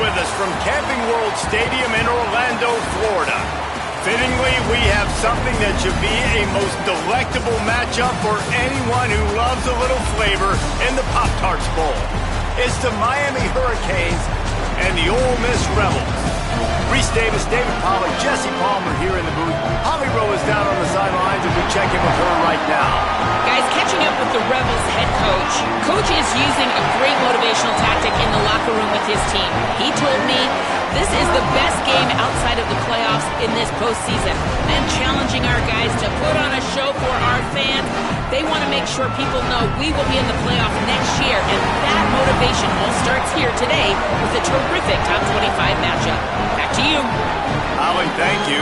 with us from Camping World Stadium in Orlando, Florida. Fittingly, we have something that should be a most delectable matchup for anyone who loves a little flavor in the Pop-Tarts Bowl. It's the Miami Hurricanes and the Ole Miss Rebels. Reese Davis, David Pollack, Jesse Palmer here in the booth. Holly Rowe is down on the sidelines, and we check in with her right now. Guys, catching up with the Rebels head coach. Coach is using a great motivational tactic in the locker room with his team. He told me this is the best game outside of the playoffs in this postseason. And challenging our guys to put on a show for our fans. They want to make sure people know we will be in the playoff next year. And that motivation all starts here today with a terrific top 25 matchup. Back to you. Holly, thank you.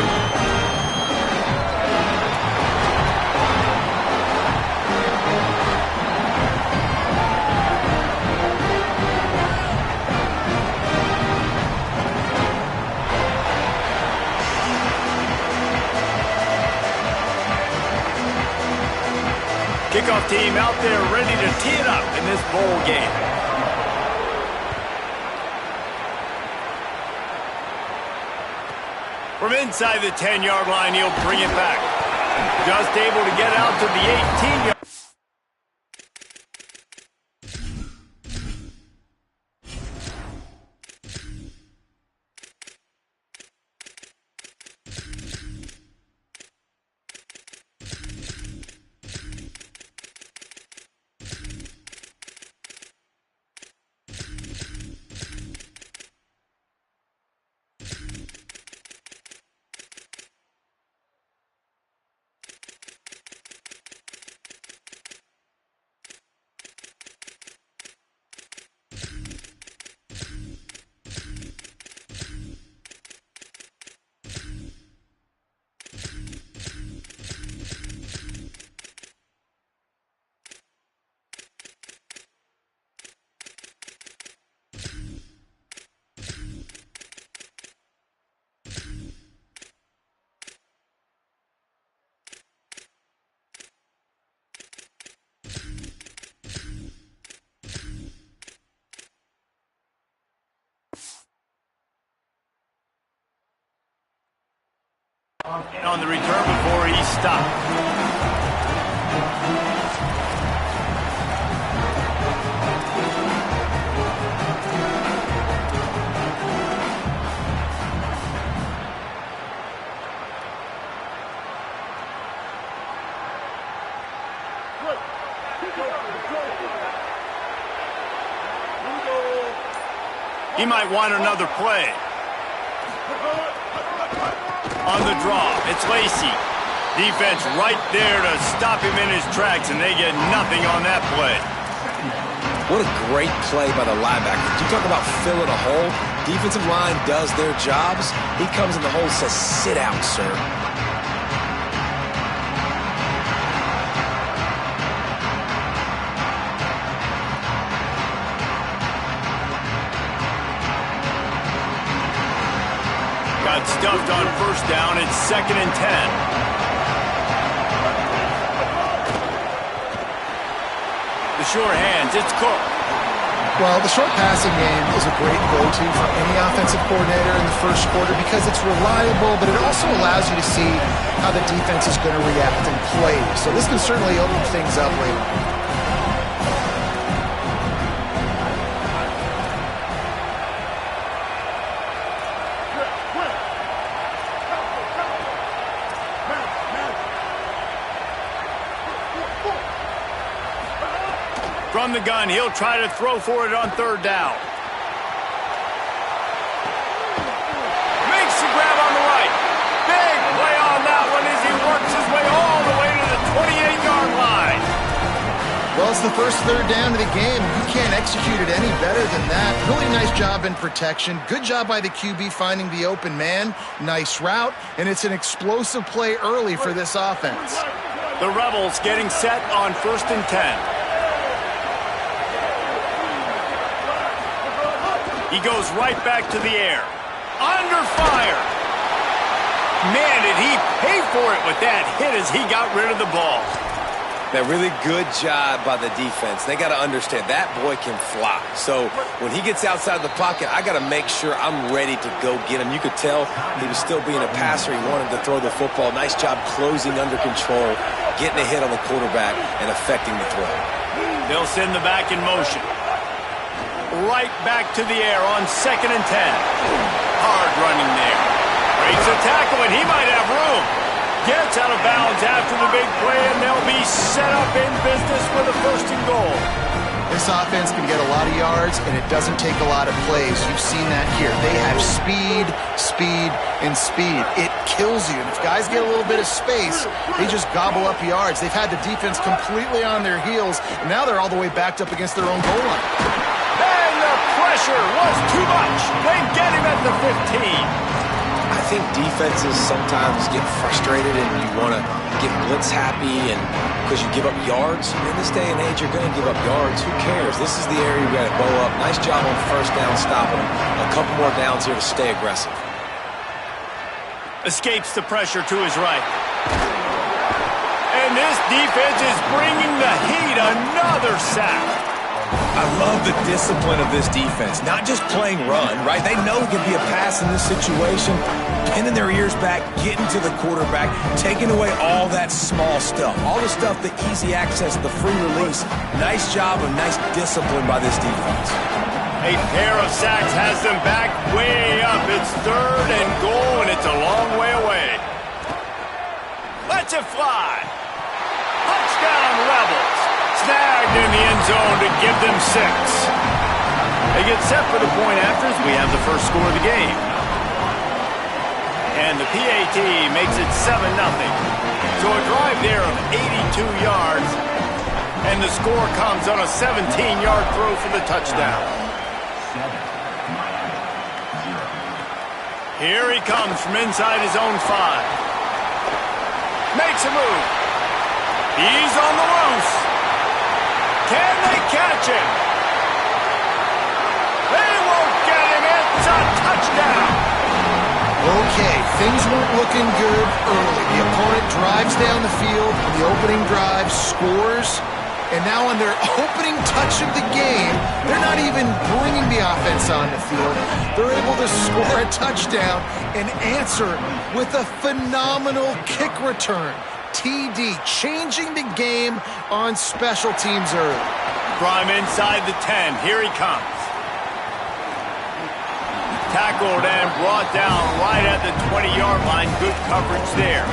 Kickoff team out there ready to tee it up in this bowl game. From inside the 10-yard line, he'll bring it back. Just able to get out to the 18-yard. On the return before he stopped. He might want another play. On the draw, it's Lacey. Defense right there to stop him in his tracks, and they get nothing on that play. What a great play by the linebacker. You talk about filling a hole. Defensive line does their jobs. He comes in the hole and says, sit down, sir. Stuffed on first down. It's 2nd and 10. The short hands. It's Cook. Well, the short passing game is a great go-to for any offensive coordinator in the first quarter because it's reliable, but it also allows you to see how the defense is going to react and play. So this can certainly open things up later. From the gun, he'll try to throw for it on 3rd down. Makes the grab on the right. Big play on that one as he works his way all the way to the 28-yard line. Well, it's the first 3rd down of the game. You can't execute it any better than that. Really nice job in protection. Good job by the QB finding the open man. Nice route, and it's an explosive play early for this offense. The Rebels getting set on 1st and 10. He goes right back to the air. Under fire. Man, did he pay for it with that hit as he got rid of the ball. Man, really good job by the defense. They got to understand that boy can fly. So when he gets outside the pocket, I got to make sure I'm ready to go get him. You could tell he was still being a passer. He wanted to throw the football. Nice job closing under control, getting a hit on the quarterback, and affecting the throw. They'll send the back in motion. Right back to the air on 2nd and 10. Hard running there. Breaks a tackle, and he might have room. Gets out of bounds after the big play, and they'll be set up in business for the 1st and goal. This offense can get a lot of yards, and it doesn't take a lot of plays. You've seen that here. They have speed, speed, and speed. It kills you. And if guys get a little bit of space, they just gobble up yards. They've had the defense completely on their heels, and now they're all the way backed up against their own goal line. And the pressure was too much. They get him at the 15. I think defenses sometimes get frustrated and you want to get blitz happy and because you give up yards. In this day and age, you're going to give up yards. Who cares? This is the area you got to bow up. Nice job on 1st down stopping them. A couple more downs here to stay aggressive. Escapes the pressure to his right. And this defense is bringing the heat. Another sack. I love the discipline of this defense. Not just playing run, right? They know it can be a pass in this situation. Pinning their ears back, getting to the quarterback, taking away all that small stuff. All the stuff, the easy access, the free release. Nice job of nice discipline by this defense. A pair of sacks has them back way up. It's 3rd and goal, and it's a long way away. Lets it fly. Touchdown, Rebels. Snagged in the end zone to give them 6. They get set for the point afters. We have the first score of the game. And the PAT makes it 7-0. So a drive there of 82 yards. And the score comes on a 17-yard throw for the touchdown. Here he comes from inside his own 5. Makes a move. He's on the loose. Can they catch him? They won't get him. It's a touchdown. Okay, things weren't looking good early. The opponent drives down the field on the opening drive, scores, and now on their opening touch of the game, they're not even bringing the offense on the field. They're able to score a touchdown and answer with a phenomenal kick return. TD changing the game on special teams early. Prime inside the 10. Here he comes. Tackled and brought down right at the 20-yard line. Good coverage there.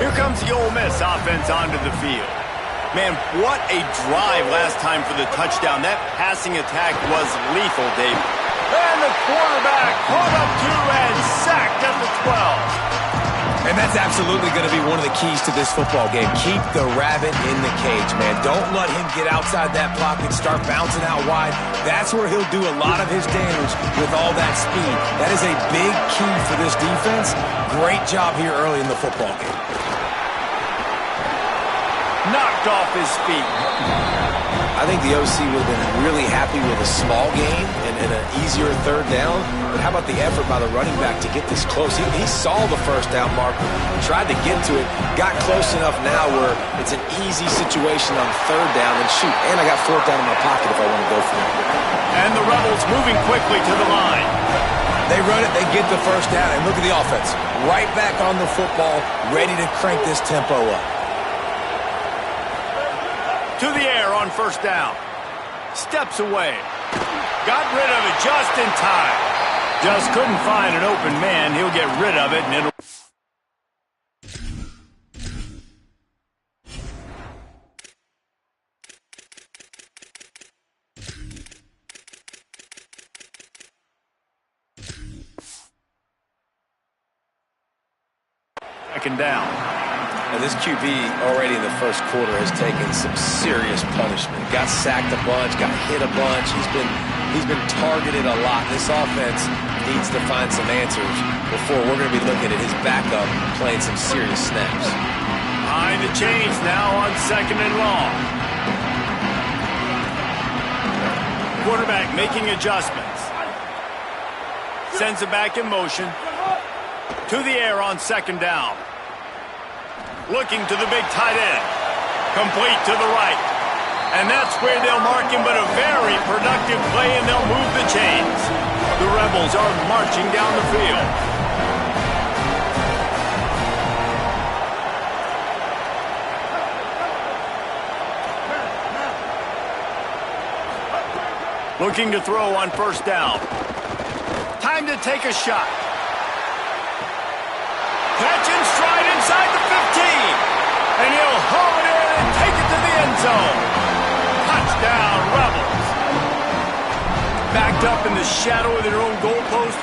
Here comes the Ole Miss offense onto the field. Man, what a drive last time for the touchdown. That passing attack was lethal, Dave. And the quarterback caught up to and sacked at the 12. And that's absolutely going to be one of the keys to this football game. Keep the rabbit in the cage, man. Don't let him get outside that pocket, start bouncing out wide. That's where he'll do a lot of his damage with all that speed. That is a big key for this defense. Great job here early in the football game. Knocked off his feet. I think the OC would have been really happy with a small gain and an easier 3rd down. But how about the effort by the running back to get this close? He saw the 1st down marker, tried to get to it, got close enough now where it's an easy situation on 3rd down. And shoot, and I got 4th down in my pocket if I want to go for it. And the Rebels moving quickly to the line. They run it, they get the 1st down, and look at the offense. Right back on the football, ready to crank this tempo up. To the air on 1st down. Steps away. Got rid of it just in time. Just couldn't find an open man. He'll get rid of it, and it'll... Second down. Now this QB already in the 1st quarter has taken some serious punishment. Got sacked a bunch, got hit a bunch. He's been targeted a lot. This offense needs to find some answers before we're going to be looking at his backup playing some serious snaps. Behind the chains now on 2nd and long. Quarterback making adjustments. Sends it back in motion. To the air on second down. Looking to the big tight end. Complete to the right. And that's where they'll mark him, but a very productive play, and they'll move the chains. The Rebels are marching down the field. Looking to throw on first down. Time to take a shot. Catch and stride inside the 15. And he'll haul it in and take it to the end zone. Touchdown, Rebels. Backed up in the shadow of their own goalpost,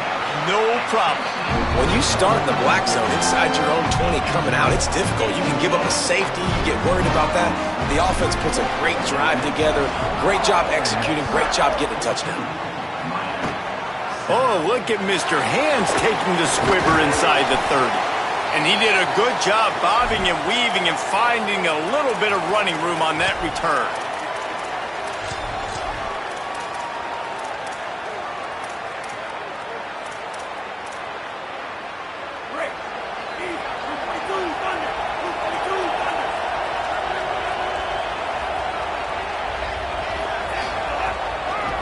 no problem. When you start in the black zone inside your own 20 coming out, it's difficult. You can give up a safety. You get worried about that. The offense puts a great drive together. Great job executing. Great job getting a touchdown. Oh, look at Mr. Hands taking the squibber inside the 30. And he did a good job bobbing and weaving and finding a little bit of running room on that return.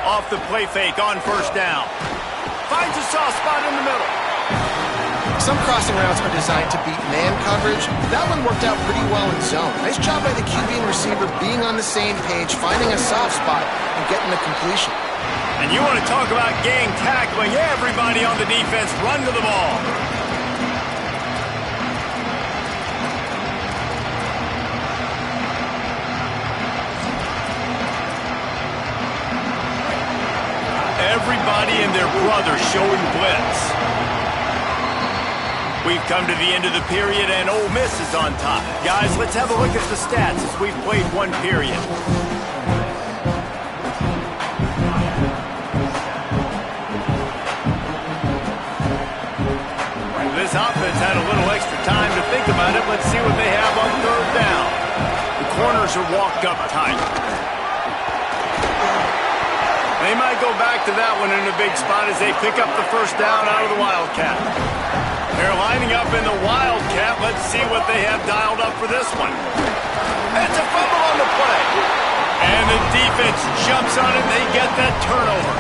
Off the play fake on first down. Finds a soft spot in the middle. Some crossing routes are designed to beat man coverage. That one worked out pretty well in zone. Nice job by the QB and receiver being on the same page, finding a soft spot, and getting the completion. And you want to talk about gang tackling. Everybody on the defense run to the ball. Everybody and their brother showing blitz. We've come to the end of the period, and Ole Miss is on top. Guys, let's have a look at the stats as we've played one period. This offense had a little extra time to think about it. Let's see what they have on third down. The corners are walked up tight. They might go back to that one in a big spot as they pick up the first down out of the Wildcat. They're lining up in the Wildcat. Let's see what they have dialed up for this one. It's a fumble on the play. And the defense jumps on it. They get that turnover.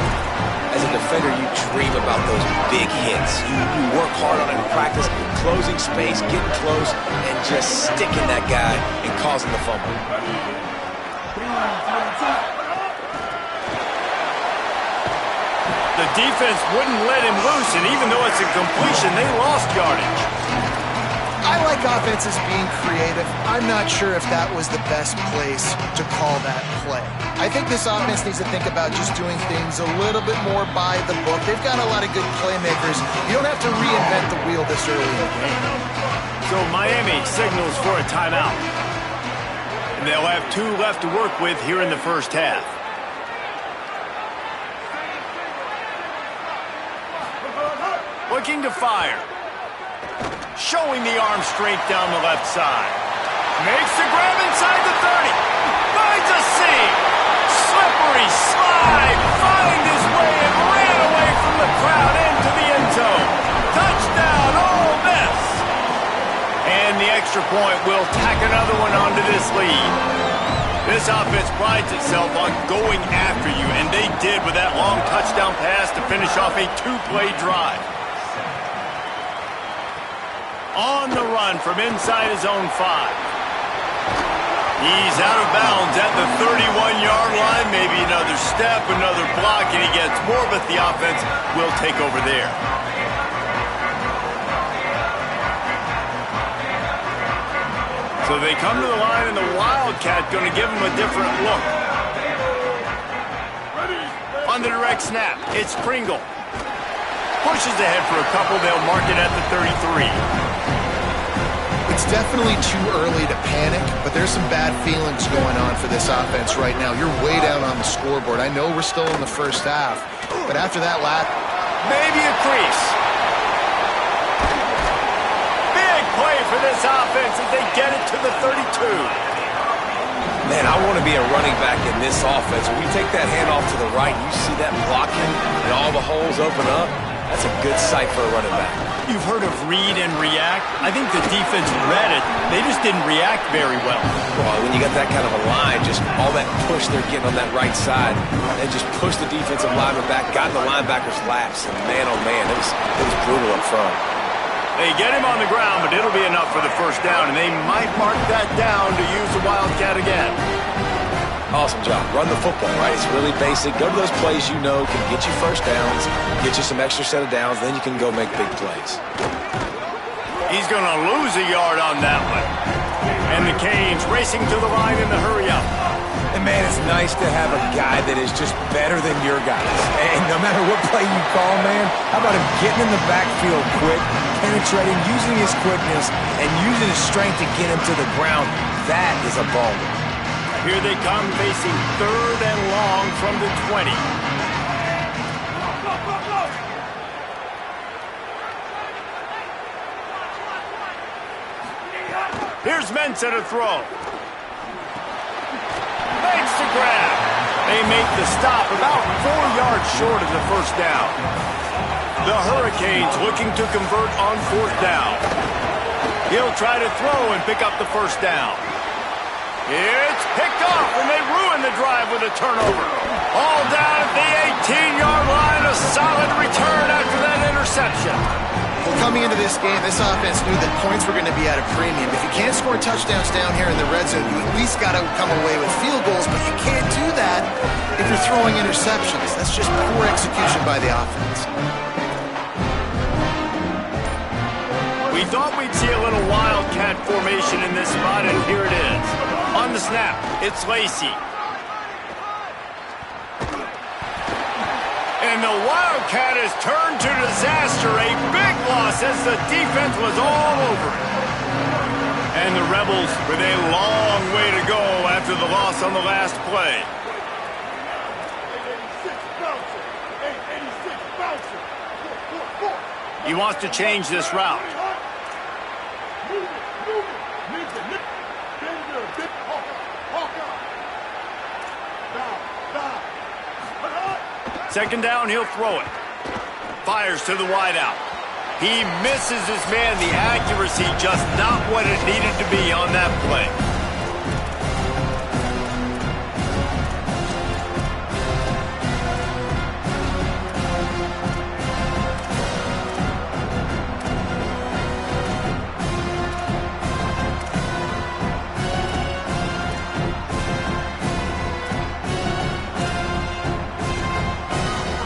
As a defender, you dream about those big hits. You work hard on it in practice, closing space, getting close, and just sticking that guy and causing the fumble. The defense wouldn't let him loose, and even though it's a completion, they lost yardage. I like offenses being creative. I'm not sure if that was the best place to call that play. I think this offense needs to think about just doing things a little bit more by the book. They've got a lot of good playmakers. You don't have to reinvent the wheel this early in the game. So Miami signals for a timeout. And they'll have 2 left to work with here in the first half. Looking to fire. Showing the arm strength down the left side. Makes the grab inside the 30. Finds a seam. Slippery slide. Find his way and ran away from the crowd into the end zone. Touchdown, Ole Miss. And the extra point will tack another one onto this lead. This offense prides itself on going after you, and they did with that long touchdown pass to finish off a 2-play drive. On the run from inside his own 5. He's out of bounds at the 31-yard line. Maybe another step, another block, and he gets more, but the offense will take over there. So they come to the line, and the Wildcat going to give him a different look. On the direct snap, it's Pringle. Pushes ahead for a couple. They'll mark it at the 33. It's definitely too early to panic, but there's some bad feelings going on for this offense right now. You're way down on the scoreboard. I know we're still in the first half, but after that lap, maybe a crease. Big play for this offense as they get it to the 32. Man, I want to be a running back in this offense. When you take that handoff to the right, you see that blocking and all the holes open up. That's a good sight for a running back. You've heard of read and react. I think the defense read it. They just didn't react very well. Well, when you got that kind of a line, just all that push they're getting on that right side, they just pushed the defensive lineman back, got in the linebacker's laps, and man, oh man, it was brutal up front. They get him on the ground, but it'll be enough for the first down, and they might mark that down to use the Wildcat again. Awesome job. Run the football, right? It's really basic. Go to those plays you know can get you first downs, get you some extra set of downs, then you can go make big plays. He's going to lose a yard on that one. And the Canes racing to the line in the hurry-up. And, man, it's nice to have a guy that is just better than your guys. And no matter what play you call, man, how about him getting in the backfield quick, penetrating, using his quickness, and using his strength to get him to the ground? That is a baller. Here they come, facing 3rd and long from the 20. Here's Mensah to throw. Makes the grab. They make the stop about 4 yards short of the first down. The Hurricanes looking to convert on 4th down. He'll try to throw and pick up the first down. It's picked off, and they ruin the drive with a turnover. All down at the 18-yard line, a solid return after that interception. Well, coming into this game, this offense knew that points were going to be at a premium. If you can't score touchdowns down here in the red zone, you at least got to come away with field goals, but you can't do that if you're throwing interceptions. That's just poor execution by the offense. We thought we'd see a little Wildcat formation in this spot, and here it is. On the snap, it's Lacy. And the Wildcat has turned to disaster. A big loss as the defense was all over it. And the Rebels with a long way to go after the loss on the last play. He wants to change this route. Second down, he'll throw it. Fires to the wideout. He misses his man. The accuracy just not what it needed to be on that play.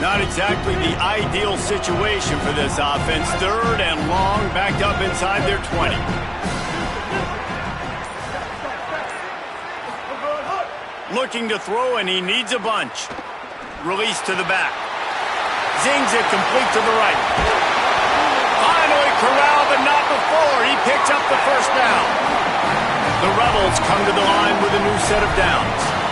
Not exactly the ideal situation for this offense. 3rd and long, backed up inside their 20. Looking to throw, and he needs a bunch. Release to the back. Zings it complete to the right. Finally corralled, but not before. He picks up the first down. The Rebels come to the line with a new set of downs.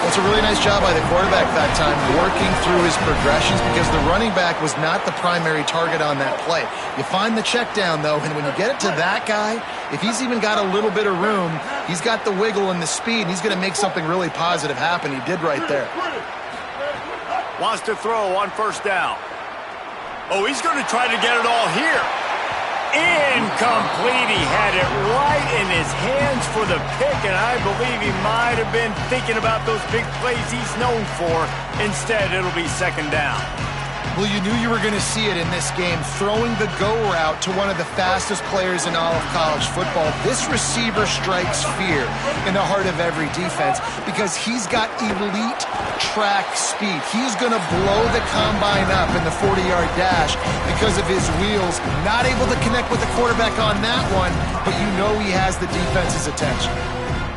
It's a really nice job by the quarterback that time, working through his progressions, because the running back was not the primary target on that play. You find the check down, though, and when you get it to that guy, if he's even got a little bit of room, he's got the wiggle and the speed, and he's going to make something really positive happen. He did right there. Wants to throw on first down. Oh, he's going to try to get it all here. Incomplete. He had it right in his hands for the pick, and I believe he might have been thinking about those big plays he's known for. Instead, it'll be second down. Well, you knew you were going to see it in this game, throwing the go route to one of the fastest players in all of college football. This receiver strikes fear in the heart of every defense because he's got elite track speed. He's going to blow the combine up in the 40-yard dash because of his wheels. Not able to connect with the quarterback on that one, but you know he has the defense's attention.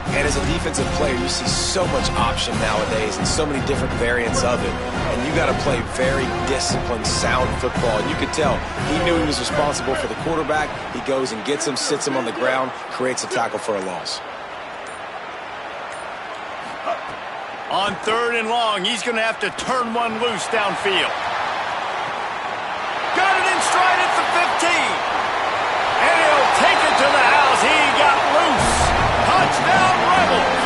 And as a defensive player, you see so much option nowadays and so many different variants of it. And you got to play very disciplined, sound football. And you could tell he knew he was responsible for the quarterback. He goes and gets him, sits him on the ground, creates a tackle for a loss. On 3rd and long, he's going to have to turn one loose downfield. Got it in stride at the 15. And he'll take it to the house. He got loose. Touchdown, Rebels.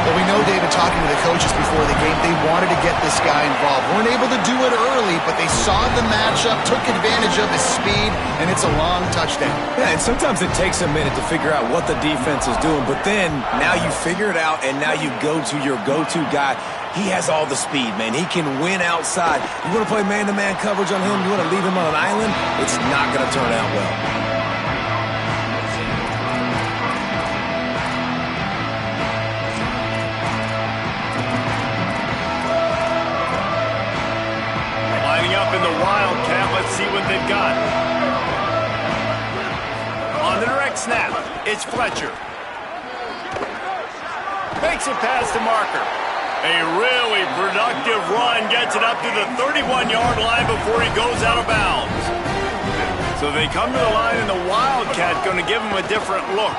Well, we know David talking to the coaches before the game. They wanted to get this guy involved. Weren't able to do it early, but they saw the matchup, took advantage of his speed, and it's a long touchdown. Yeah, and sometimes it takes a minute to figure out what the defense is doing, but then now you figure it out, and now you go to your go-to guy. He has all the speed, man. He can win outside. You want to play man-to-man coverage on him? You want to leave him on an island? It's not going to turn out well. In the Wildcat, let's see what they've got. On the direct snap, it's Fletcher. Makes it past the marker. A really productive run, gets it up to the 31-yard line before he goes out of bounds. So they come to the line, and the Wildcat going to give him a different look.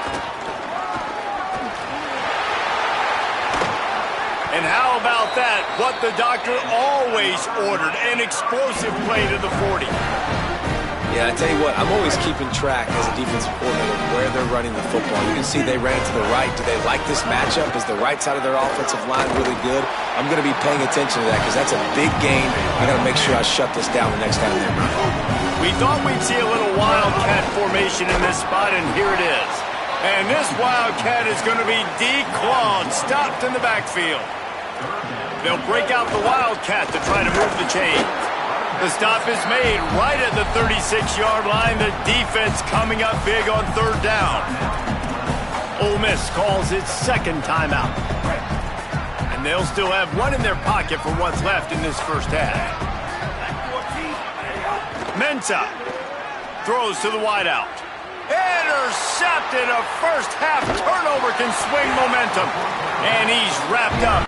And how about that? What the doctor always ordered, an explosive play to the 40. Yeah, I tell you what, I'm always keeping track as a defensive coordinator where they're running the football. You can see they ran it to the right. Do they like this matchup? Is the right side of their offensive line really good? I'm going to be paying attention to that because that's a big game. I got to make sure I shut this down the next time they run. We thought we'd see a little Wildcat formation in this spot, and here it is. And this Wildcat is going to be declawed, stopped in the backfield. They'll break out the Wildcat to try to move the chains. The stop is made right at the 36-yard line. The defense coming up big on third down. Ole Miss calls its second timeout. And they'll still have one in their pocket for what's left in this first half. Mensah throws to the wideout. Intercepted. A first half turnover can swing momentum. And he's wrapped up.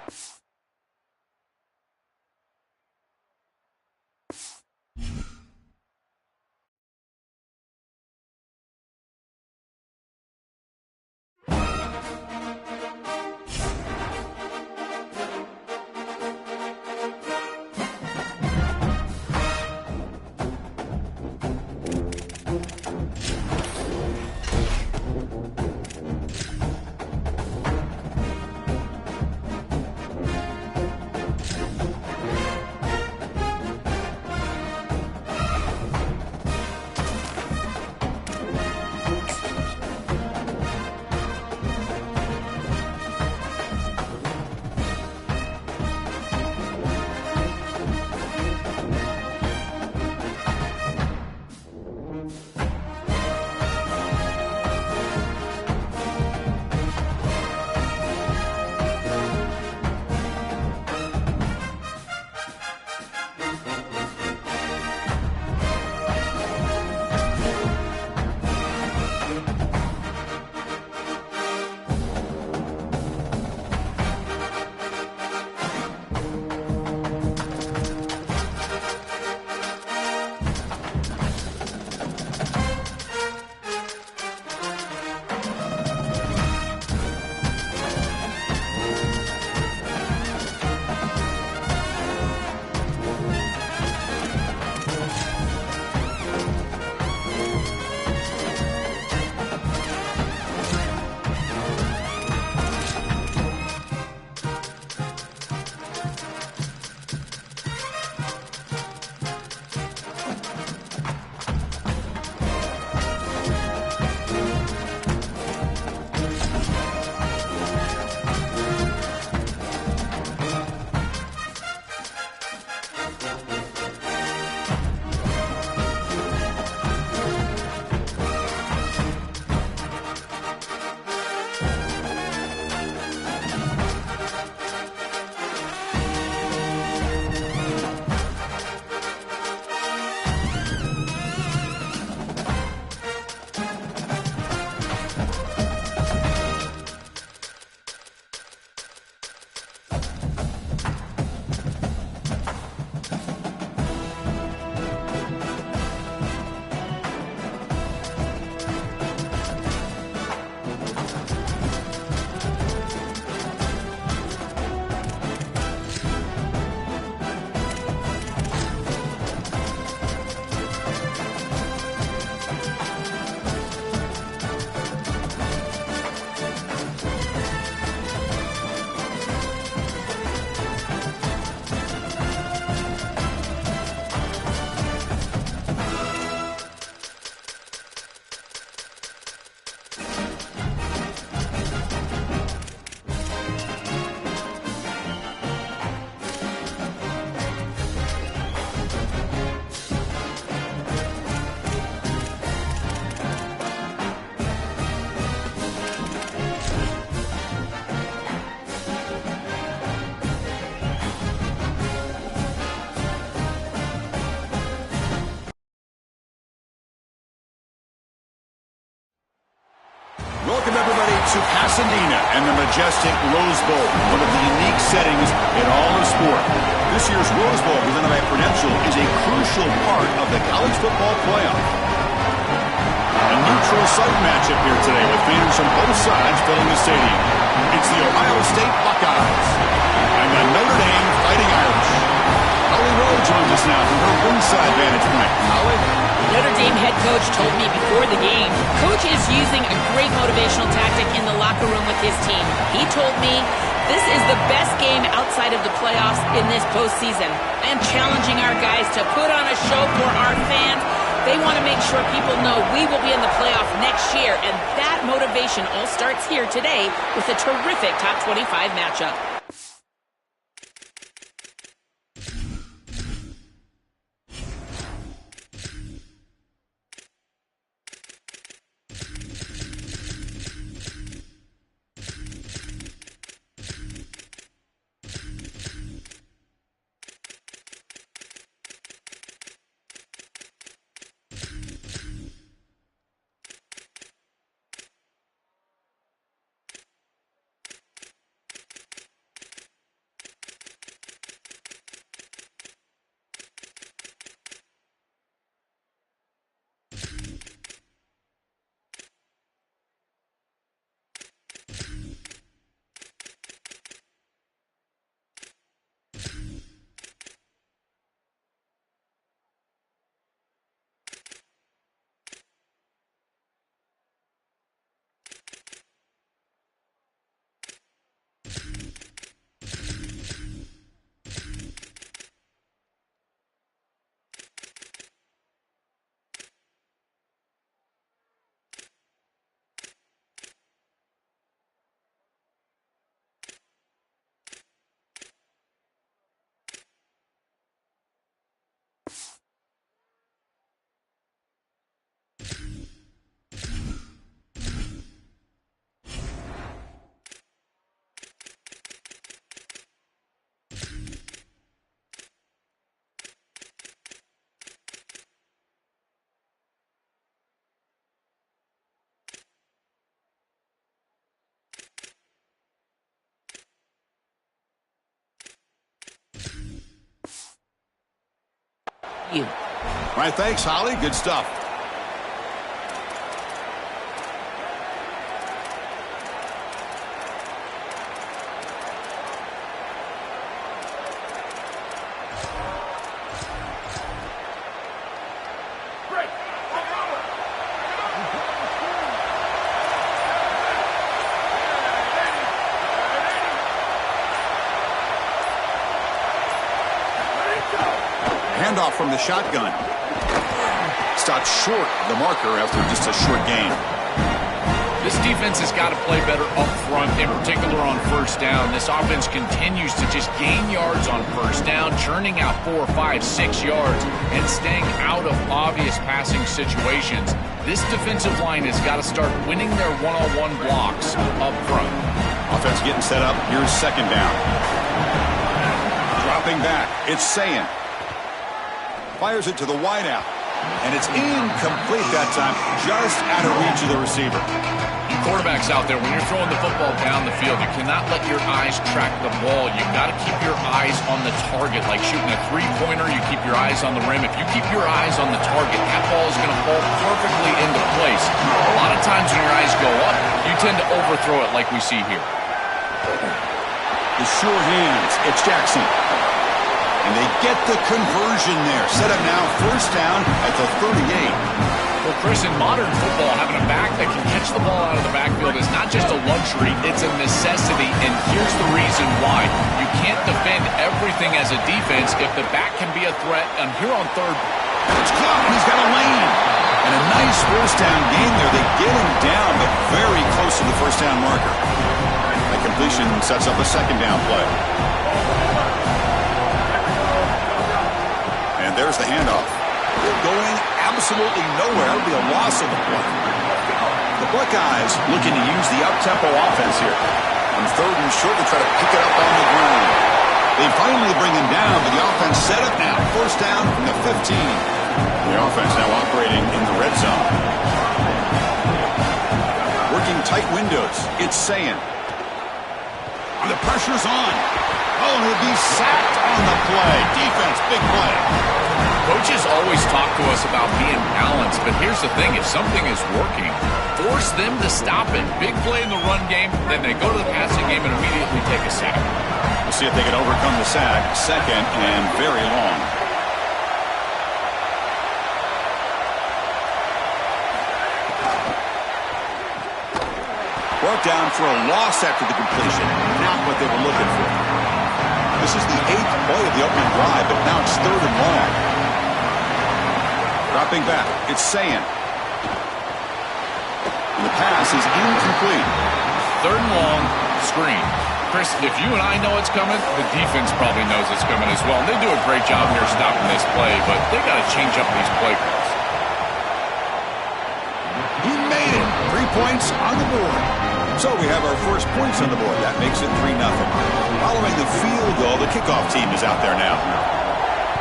to Pasadena and the majestic Rose Bowl, one of the unique settings in all of sport. This year's Rose Bowl, presented by Prudential, is a crucial part of the college football playoff. A neutral site matchup here today with fans from both sides filling the stadium. It's the Ohio State Buckeyes and the Notre Dame Fighting Irish. Holly Rowe joins us now from her ringside vantage point. Holly? Notre Dame head coach told me before the game, Coach is using a great motivational tactic in the locker room with his team. He told me this is the best game outside of the playoffs in this postseason. I am challenging our guys to put on a show for our fans. They want to make sure people know we will be in the playoff next year, and that motivation all starts here today with a terrific top 25 matchup. You. All right, thanks, Holly. Good stuff. Handoff from the shotgun. Stopped short of the marker after just a short gain. This defense has got to play better up front, in particular on first down. This offense continues to just gain yards on first down, churning out 4, 5, 6 yards, and staying out of obvious passing situations. This defensive line has got to start winning their one-on-one blocks up front. Offense getting set up. Here's second down. Dropping back. It's Sayin. Fires it to the wideout. And it's incomplete that time. Just out of reach of the receiver. Quarterbacks out there, when you're throwing the football down the field, you cannot let your eyes track the ball. You've got to keep your eyes on the target. Like shooting a three-pointer, you keep your eyes on the rim. If you keep your eyes on the target, that ball is going to fall perfectly into place. A lot of times when your eyes go up, you tend to overthrow it like we see here. The sure hands. It's Jackson. And they get the conversion there. Set up now, first down at the 38. Well, Chris, in modern football, having a back that can catch the ball out of the backfield is not just a luxury, it's a necessity, and here's the reason why. You can't defend everything as a defense if the back can be a threat. And here on third. It's caught, and he's got a lane. And a nice first down gain there. They get him down, but very close to the first down marker. That completion sets up a second down play. And there's the handoff. They're going absolutely nowhere. That'll be a loss of the play. The Buckeyes looking to use the up-tempo offense here. On third and short, they try to pick it up on the ground. They finally bring him down, but the offense set up now. First down from the 15. The offense now operating in the red zone. Working tight window windows. It's Sayin. And the pressure's on. Oh, and he'll be sacked on the play. Defense, big play. Coaches always talk to us about being balanced, but here's the thing. If something is working, force them to stop it. Big play in the run game, then they go to the passing game and immediately take a sack. We'll see if they can overcome the sack. Second and very long. Brought down for a loss after the completion. Not what they were looking for. This is the 8th play of the opening drive, but now it's 3rd and long. Dropping back, it's Sayin. And the pass is incomplete. 3rd and long, screen. Chris, if you and I know it's coming, the defense probably knows it's coming as well. And they do a great job here stopping this play, but they got to change up these play calls. He made it. 3 points on the board. So we have our first points on the board. That makes it 3-0. Following the field goal, the kickoff team is out there now.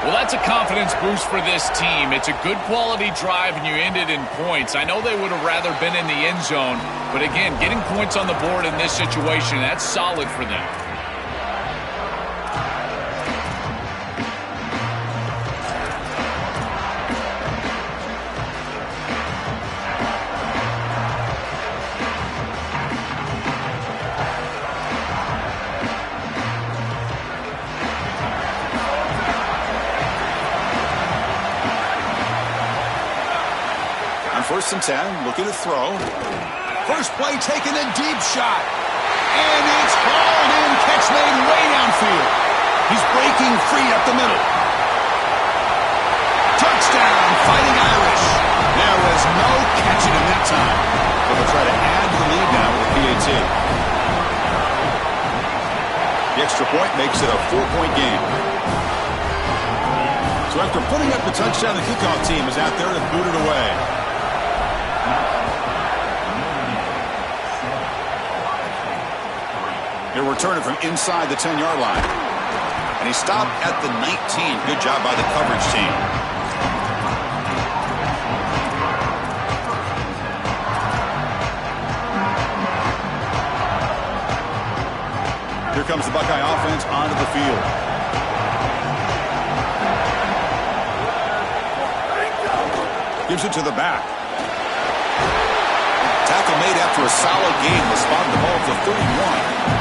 Well, that's a confidence boost for this team. It's a good quality drive, and you ended in points. I know they would have rather been in the end zone, but again, getting points on the board in this situation, that's solid for them. First and 10, looking to throw. First play taken, a deep shot. And it's hauled in, catch made way downfield. He's breaking free up the middle. Touchdown, Fighting Irish. There was no catching him that time. But they'll try to add to the lead now with the PAT. The extra point makes it a 4-point game. So after putting up the touchdown, the kickoff team is out there to boot it away. He'll return it from inside the 10-yard line. And he stopped at the 19. Good job by the coverage team. Here comes the Buckeye offense onto the field. Gives it to the back. Tackle made after a solid game. They spotted the ball to 31.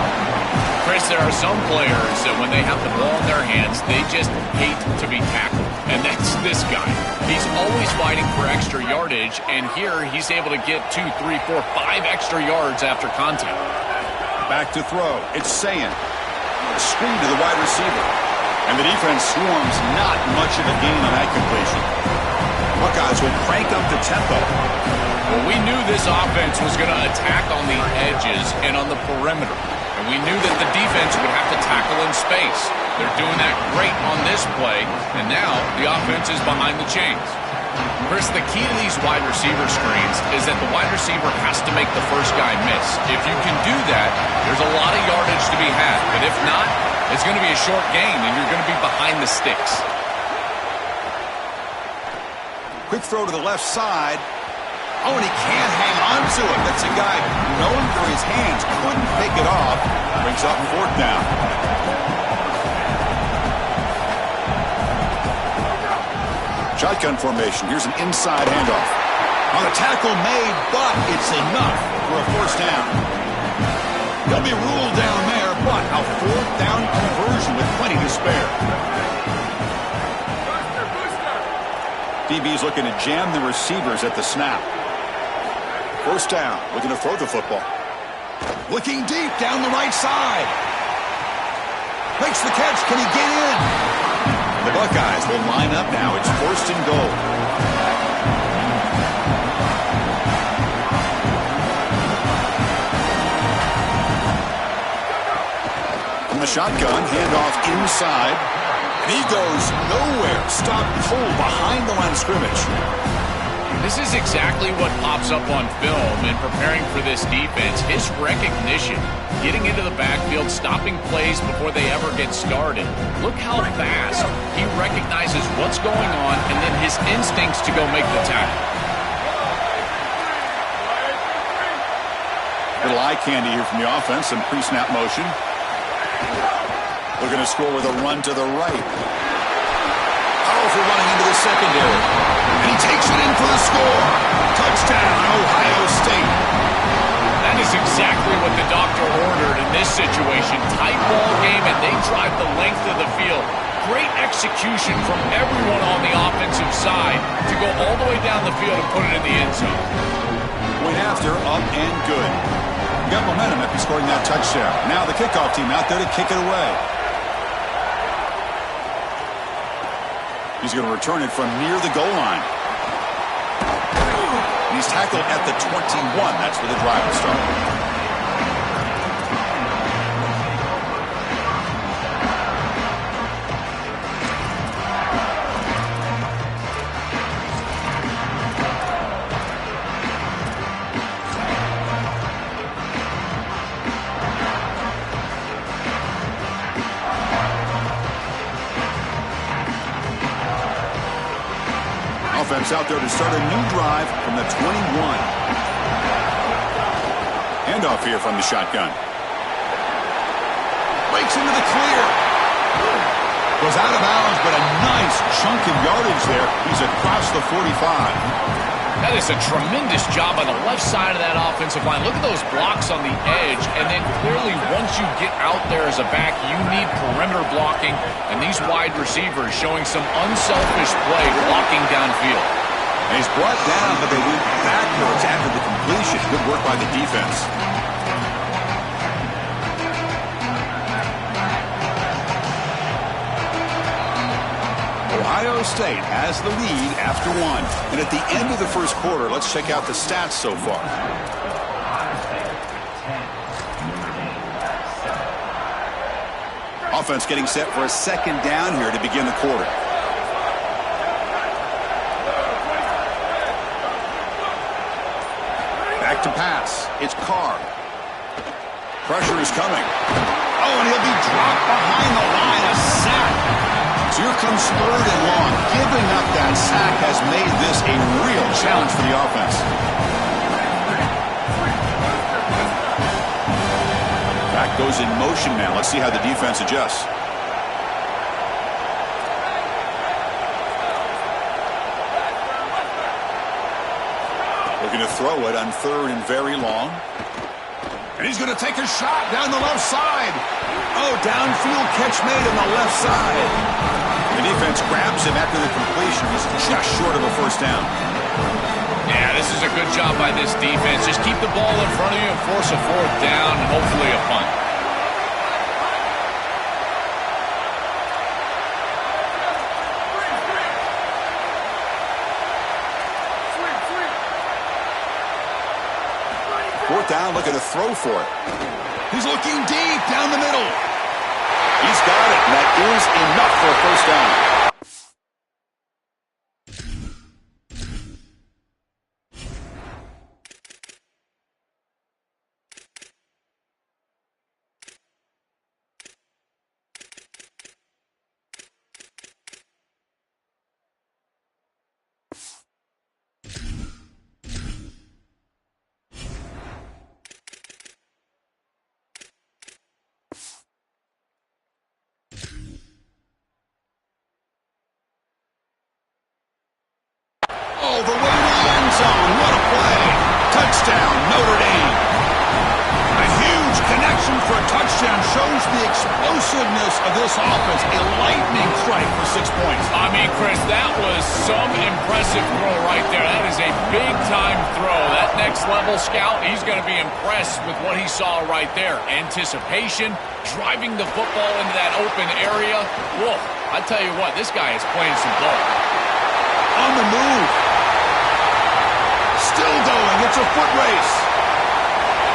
Chris, there are some players that when they have the ball in their hands, they just hate to be tackled. And that's this guy. He's always fighting for extra yardage, and here he's able to get 2, 3, 4, 5 extra yards after contact. Back to throw. It's Sayin. A screen to the wide receiver. And the defense swarms. Not much of a gain on that completion. Buckeyes will crank up the tempo. Well, we knew this offense was going to attack on the edges and on the perimeter. And we knew that the defense would have to tackle in space. They're doing that great on this play, and now the offense is behind the chains. Chris, the key to these wide receiver screens is that the wide receiver has to make the first guy miss. If you can do that, there's a lot of yardage to be had. But if not, it's going to be a short gain, and you're going to be behind the sticks. Quick throw to the left side. Oh, and he can't hang on to it. That's a guy known for his hands. Couldn't pick it off. Brings up 4th down. Shotgun formation. Here's an inside handoff. On a tackle made, but it's enough for a 1st down. He'll be ruled down there, but a 4th down conversion with plenty to spare. DB's looking to jam the receivers at the snap. 1st down, looking to throw the football. Looking deep down the right side. Makes the catch. Can he get in? The Buckeyes will line up now. It's 1st and goal. From the shotgun, handoff inside. And he goes nowhere. Stop cold behind the line of scrimmage. This is exactly what pops up on film in preparing for this defense. His recognition, getting into the backfield, stopping plays before they ever get started. Look how fast he recognizes what's going on and then his instincts to go make the tackle. It'll eye candy here from the offense. Some pre-snap motion. Looking to score with a run to the right. Powerful running into the secondary. And he takes it in for the score. Touchdown, Ohio State. That is exactly what the doctor ordered in this situation. Tight ball game, and they drive the length of the field. Great execution from everyone on the offensive side to go all the way down the field and put it in the end zone. Point after, up and good. Got momentum after scoring that touchdown. Now the kickoff team out there to kick it away. He's going to return it from near the goal line. And he's tackled at the 21. That's where the drive will start. Offense out there to start a new drive from the 21. Handoff here from the shotgun. Breaks into the clear. Goes out of bounds, but a nice chunk of yardage there. He's across the 45. That is a tremendous job on the left side of that offensive line. Look at those blocks on the edge, and then clearly once you get out there as a back, you need perimeter blocking, and these wide receivers showing some unselfish play blocking downfield. And he's brought down, but they went backwards after the completion. Good work by the defense. Ohio State has the lead after one. And at the end of the first quarter, let's check out the stats so far. Offense getting set for a second down here to begin the quarter. Back to pass. It's Carr. Pressure is coming. Oh, and he'll be dropped behind the line. A sack. So here comes third and long. Giving up that sack has made this a real challenge for the offense. Back goes in motion now. Let's see how the defense adjusts. Looking to throw it on third and very long. And he's going to take a shot down the left side. Oh, downfield catch made on the left side. The defense grabs him after the completion. He's just short of a first down. Yeah, this is a good job by this defense. Just keep the ball in front of you and force a fourth down and hopefully a punt. Fourth down, looking to throw for it. He's looking deep down the middle. He's got it. That is enough for a first down. Oh, the way to the end zone. What a play. Touchdown, Notre Dame. A huge connection for a touchdown shows the explosiveness of this offense. A lightning strike for 6 points. I mean, Chris, that was some impressive throw right there. That is a big-time throw. That next-level scout, he's going to be impressed with what he saw right there. Anticipation, driving the football into that open area. Whoa, I tell you what, this guy is playing some ball. On the move. Still going. It's a foot race.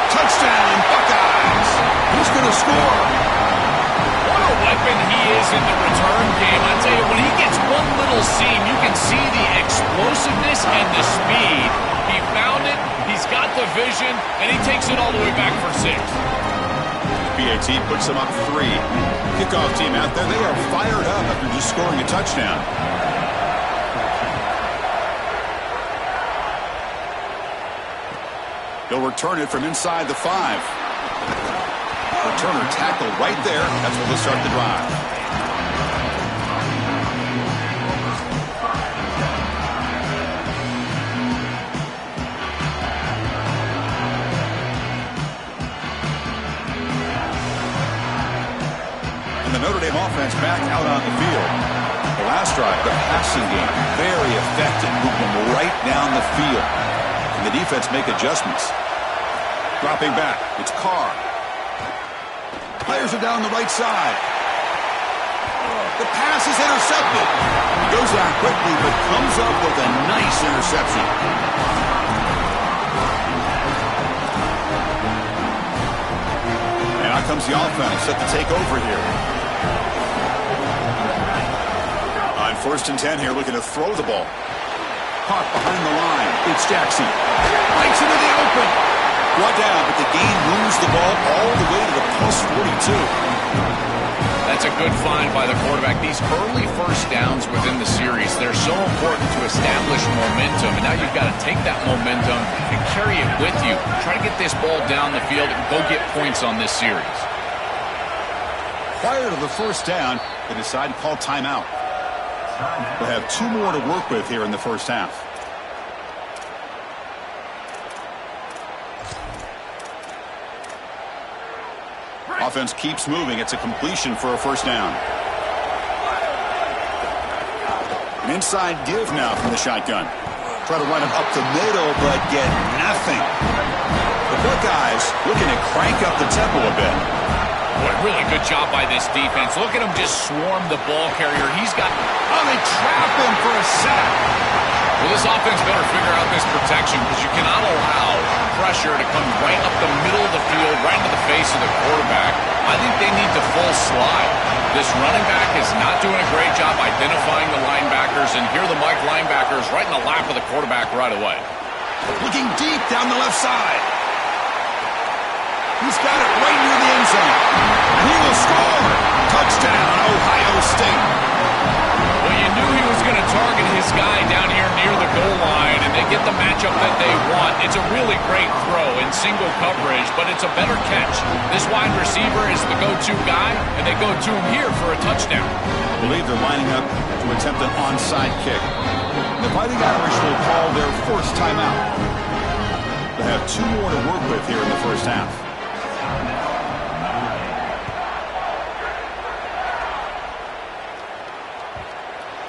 Touchdown, Buckeyes. Who's going to score? What a weapon he is in the return game. I tell you, when he gets one little seam, you can see the explosiveness and the speed. He found it, he's got the vision, and he takes it all the way back for 6. PAT puts them up 3. Kickoff team out there, they are fired up after just scoring a touchdown. They'll return it from inside the 5. Returner tackled right there. That's where they'll start the drive. And the Notre Dame offense back out on the field. The last drive, the passing game, very effective. Moved them right down the field. And the defense make adjustments. Dropping back, it's Carr. Players are down the right side. The pass is intercepted. He goes down quickly, but comes up with a nice interception. And out comes the offense, set to take over here. On 1st and 10 here, looking to throw the ball. Caught behind the line. It's Jackson. Lights into the open. Brought down, but the gain moves the ball all the way to the +42. That's a good find by the quarterback. These early first downs within the series, they're so important to establish momentum. And now you've got to take that momentum and carry it with you. Try to get this ball down the field and go get points on this series. Prior to the first down, they decide to call timeout. We'll have 2 more to work with here in the first half. Offense keeps moving. It's a completion for a first down. An inside give now from the shotgun. Try to run it up the middle, but get nothing. The Buckeyes looking to crank up the tempo a bit. Boy, really good job by this defense. Look at him just swarm the ball carrier. He's got... Oh, they trap him for a sack. Well, this offense better figure out this protection because you cannot allow pressure to come right up the middle of the field, right into the face of the quarterback. I think they need to full slide. This running back is not doing a great job identifying the linebackers, and here the Mike linebackers right in the lap of the quarterback right away. Looking deep down the left side. He's got it right near the end zone. And he will score. Touchdown, Ohio State. Well, you knew he was going to target his guy down here near the goal line, and they get the matchup that they want. It's a really great throw in single coverage, but it's a better catch. This wide receiver is the go-to guy, and they go to him here for a touchdown. I believe they're lining up to attempt an onside kick. The Fighting Irish will call their first timeout. They have 2 more to work with here in the first half.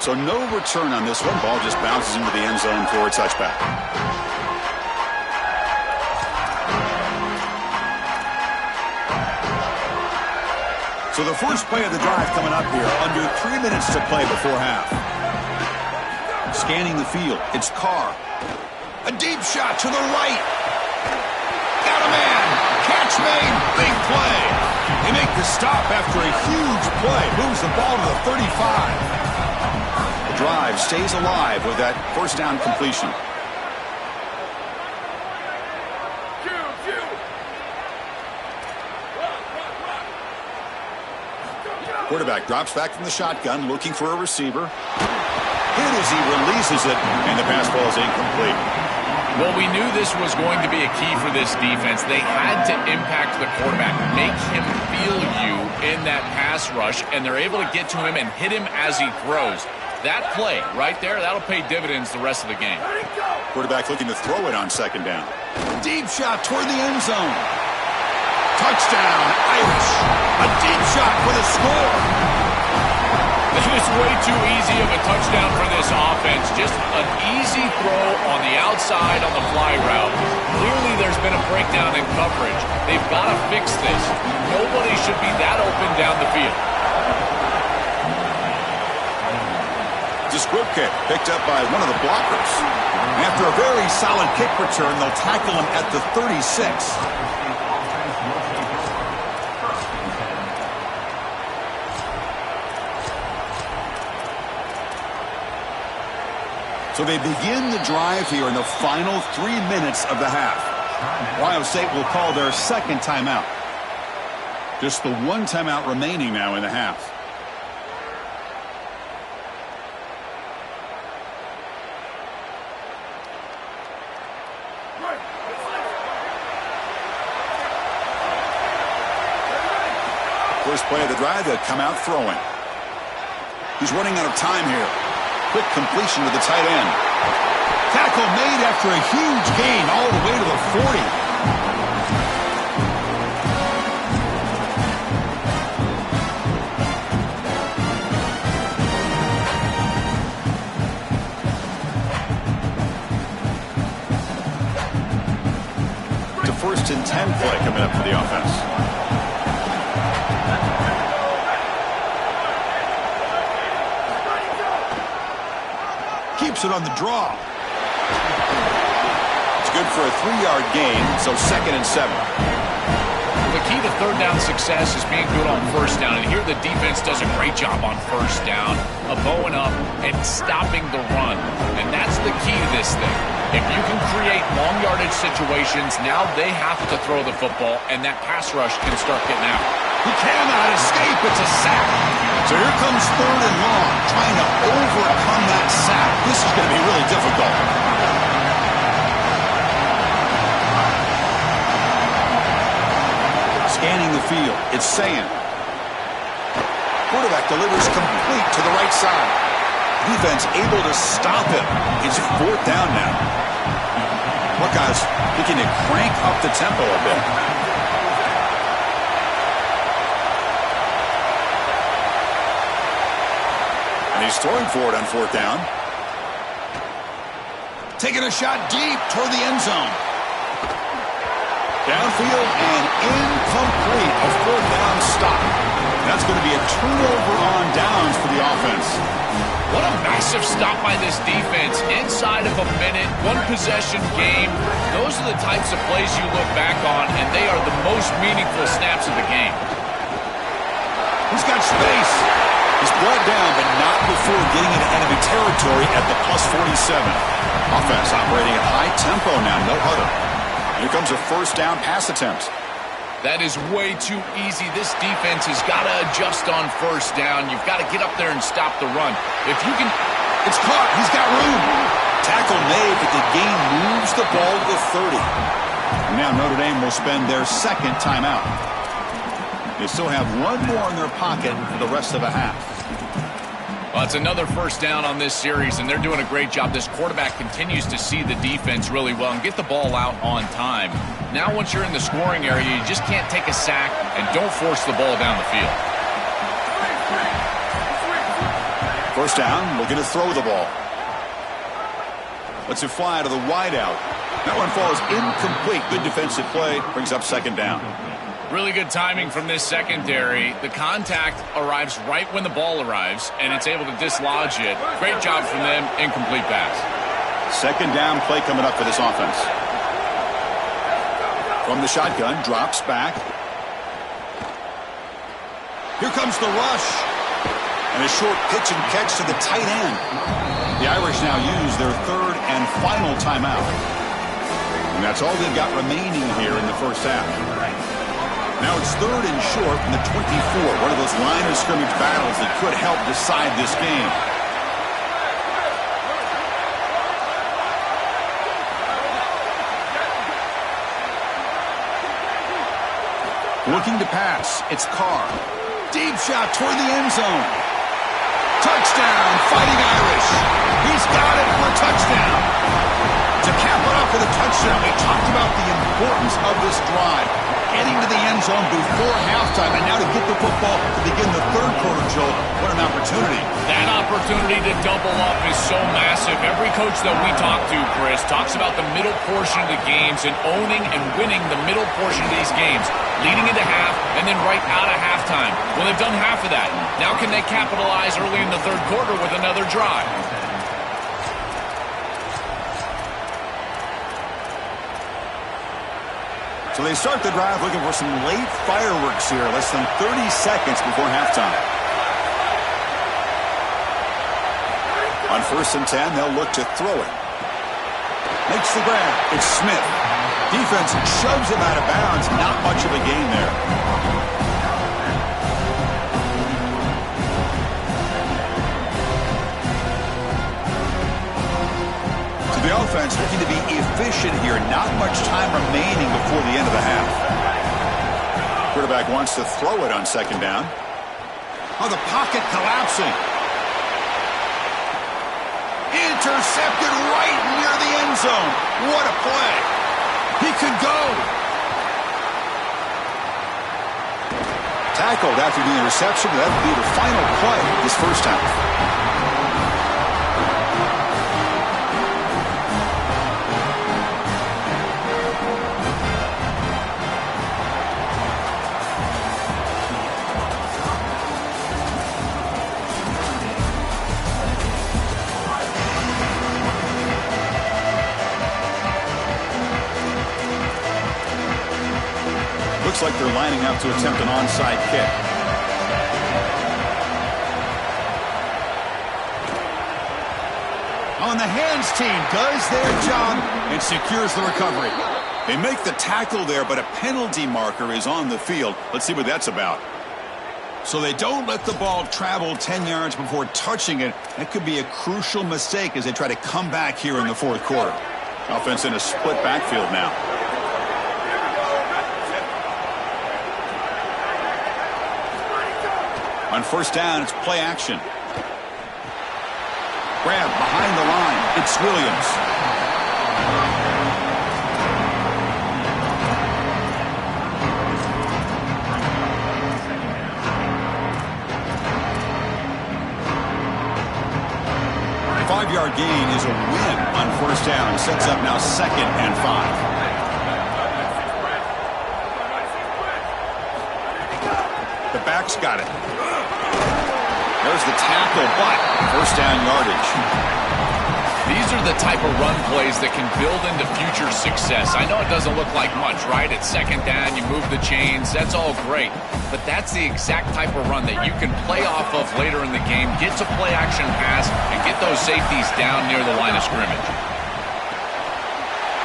So no return on this one. Ball just bounces into the end zone for a touchback. So the first play of the drive coming up here. Under 3 minutes to play before half. Scanning the field. It's Carr. A deep shot to the right. Got a man. Catch made. Big play. They make the stop after a huge play. Moves the ball to the 35. Drive stays alive with that first down completion. Quarterback drops back from the shotgun, looking for a receiver. Hit as he releases it, and the pass ball is incomplete. Well, we knew this was going to be a key for this defense. They had to impact the quarterback, make him feel you in that pass rush, and they're able to get to him and hit him as he throws. That play right there, that'll pay dividends the rest of the game. Quarterback looking to throw it on second down. Deep shot toward the end zone. Touchdown, Irish. A deep shot for the score. This is way too easy of a touchdown for this offense. Just an easy throw on the outside on the fly route. Clearly there's been a breakdown in coverage. They've got to fix this. Nobody should be that open down the field. The squib kick picked up by one of the blockers. After a very solid kick return, they'll tackle him at the 36. So they begin the drive here in the final 3 minutes of the half. Ohio State will call their second timeout. Just the one timeout remaining now in the half. first play of the drive, they'll come out throwing. He's running out of time here. Quick completion to the tight end. Tackle made after a huge gain all the way to the 40. First and 10 play coming up for the offense. Keeps it on the draw. It's good for a 3-yard gain, so 2nd and 7. The key to third down success is being good on first down, and here the defense does a great job on first down of bowing up and stopping the run, and that's the key to this thing. If you can create long yardage situations, now they have to throw the football, and that pass rush can start getting out. He cannot escape. It's a sack. So here comes 3rd and long, trying to overcome that sack. This is going to be really difficult. Scanning the field, it's Sayan. Quarterback delivers complete to the right side. Defense able to stop him. It's 4th down now. Buckeyes looking to crank up the tempo a bit. And he's throwing for it on 4th down. Taking a shot deep toward the end zone. Downfield and incomplete. A 4th down stop. That's going to be a turnover on downs for the offense. What a massive stop by this defense. Inside of a minute, one possession game. Those are the types of plays you look back on, and they are the most meaningful snaps of the game. He's got space. He's brought down, but not before getting into enemy territory at the +47. Offense operating at high tempo now, no huddle. Here comes a 1st down pass attempt. That is way too easy. This defense has got to adjust on 1st down. You've got to get up there and stop the run. If you can... It's caught. He's got room. Tackle made, but the gain moves the ball to the 30. And now Notre Dame will spend their 2nd timeout. They still have one more in their pocket for the rest of the half. Well, it's another 1st down on this series, and they're doing a great job. This quarterback continues to see the defense really well and get the ball out on time. Now, once you're in the scoring area, you just can't take a sack and don't force the ball down the field. 1st down, looking to throw the ball. Lets it fly to the wideout. That one falls incomplete. Good defensive play. Brings up 2nd down. Really good timing from this secondary. The contact arrives right when the ball arrives, and it's able to dislodge it. Great job from them. Incomplete pass. 2nd down play coming up for this offense. From the shotgun, drops back. Here comes the rush. And a short pitch and catch to the tight end. The Irish now use their 3rd and final timeout. And that's all they've got remaining here in the 1st half. Now it's 3rd and short from the 24. One of those line of scrimmage battles that could help decide this game. Looking to pass. It's Carr. Deep shot toward the end zone. Touchdown, Fighting Irish. He's got it for a touchdown. To cap it off with a touchdown, we talked about the importance of this drive. Heading to the end zone before halftime, and now to get the football to begin the 3rd quarter, Joe. What an opportunity. That opportunity to double up is so massive. Every coach that we talk to, Chris, talks about the middle portion of the games and owning and winning the middle portion of these games, leading into half and then right out of halftime. Well, they've done half of that. Now can they capitalize early in the 3rd quarter with another drive? So they start the drive looking for some late fireworks here, less than 30 seconds before halftime. On 1st and 10, they'll look to throw it. Makes the grab. It's Smith. Defense shoves him out of bounds. Not much of a gain there. The offense looking to be efficient here. Not much time remaining before the end of the half. Quarterback wants to throw it on second down. Oh, the pocket collapsing. Intercepted right near the end zone. What a play. He could go. Tackled after the interception. That would be the final play this first half. Looks like they're lining up to attempt an onside kick. On the hands team does their job and secures the recovery. They make the tackle there, but a penalty marker is on the field. Let's see what that's about. So they don't let the ball travel 10 yards before touching it. That could be a crucial mistake as they try to come back here in the fourth quarter. Offense in a split backfield now. On first down, it's play action. Grab behind the line. It's Williams. A 5-yard gain is a win on first down. Sets up now 2nd and 5. The back's got it. There's the tackle, but first down yardage. These are the type of run plays that can build into future success. I know it doesn't look like much, right? At second down, you move the chains. That's all great. But that's the exact type of run that you can play off of later in the game, get to play action pass, and get those safeties down near the line of scrimmage.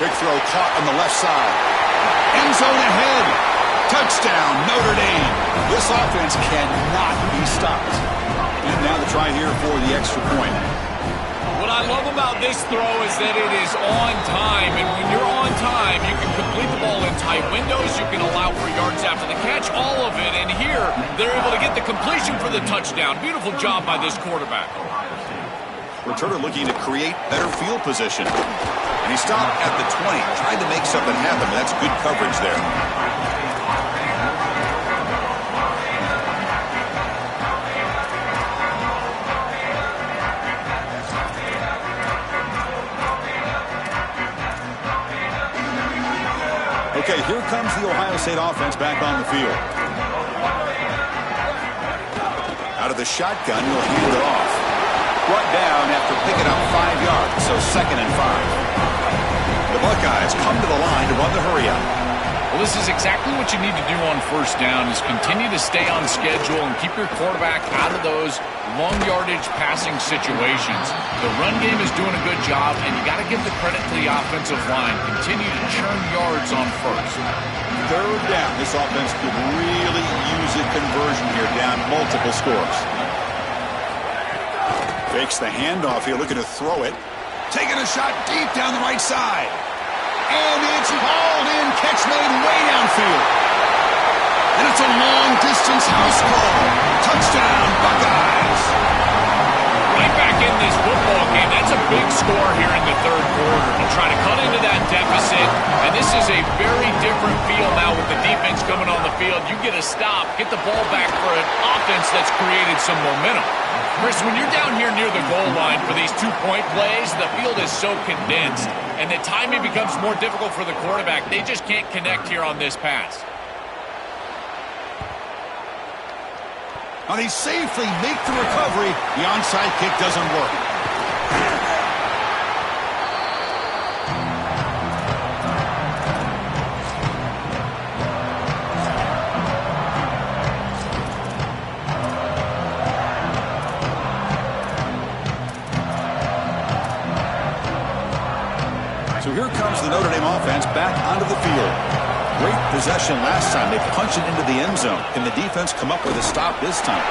Big throw caught on the left side. End zone ahead. Touchdown, Notre Dame. This offense cannot be stopped. And now the try here for the extra point. What I love about this throw is that it is on time. And when you're on time, you can complete the ball in tight windows. You can allow for yards after the catch, all of it. And here, they're able to get the completion for the touchdown. Beautiful job by this quarterback. Returner looking to create better field position. And he stopped at the 20, tried to make something happen. That's good coverage there. Okay, here comes the Ohio State offense back on the field. Out of the shotgun, he'll hand it off. Brought down after picking up 5 yards, so 2nd and 5. The Buckeyes come to the line to run the hurry-up. Well, this is exactly what you need to do on first down is continue to stay on schedule and keep your quarterback out of those long yardage passing situations. The run game is doing a good job, and you got to give the credit to the offensive line. Continue to churn yards on first. Third down. This offense could really use a conversion here, down multiple scores. Fakes the handoff here, looking to throw it. Taking a shot deep down the right side. And it's hauled in, catch made way downfield. And it's a long-distance house call. Touchdown, Buckeyes. Right back in this football game. That's a big score here in the third quarter to try to cut into that deficit. And this is a very different feel now with the defense coming on the field. You get a stop, get the ball back for an offense that's created some momentum. Chris, when you're down here near the goal line for these 2-point plays, the field is so condensed, and the timing becomes more difficult for the quarterback. They just can't connect here on this pass. Now they safely make the recovery. The onside kick doesn't work. So here comes the Notre Dame offense back onto the field. Great possession last time. They punch it into the end zone. Can the defense come up with a stop this time?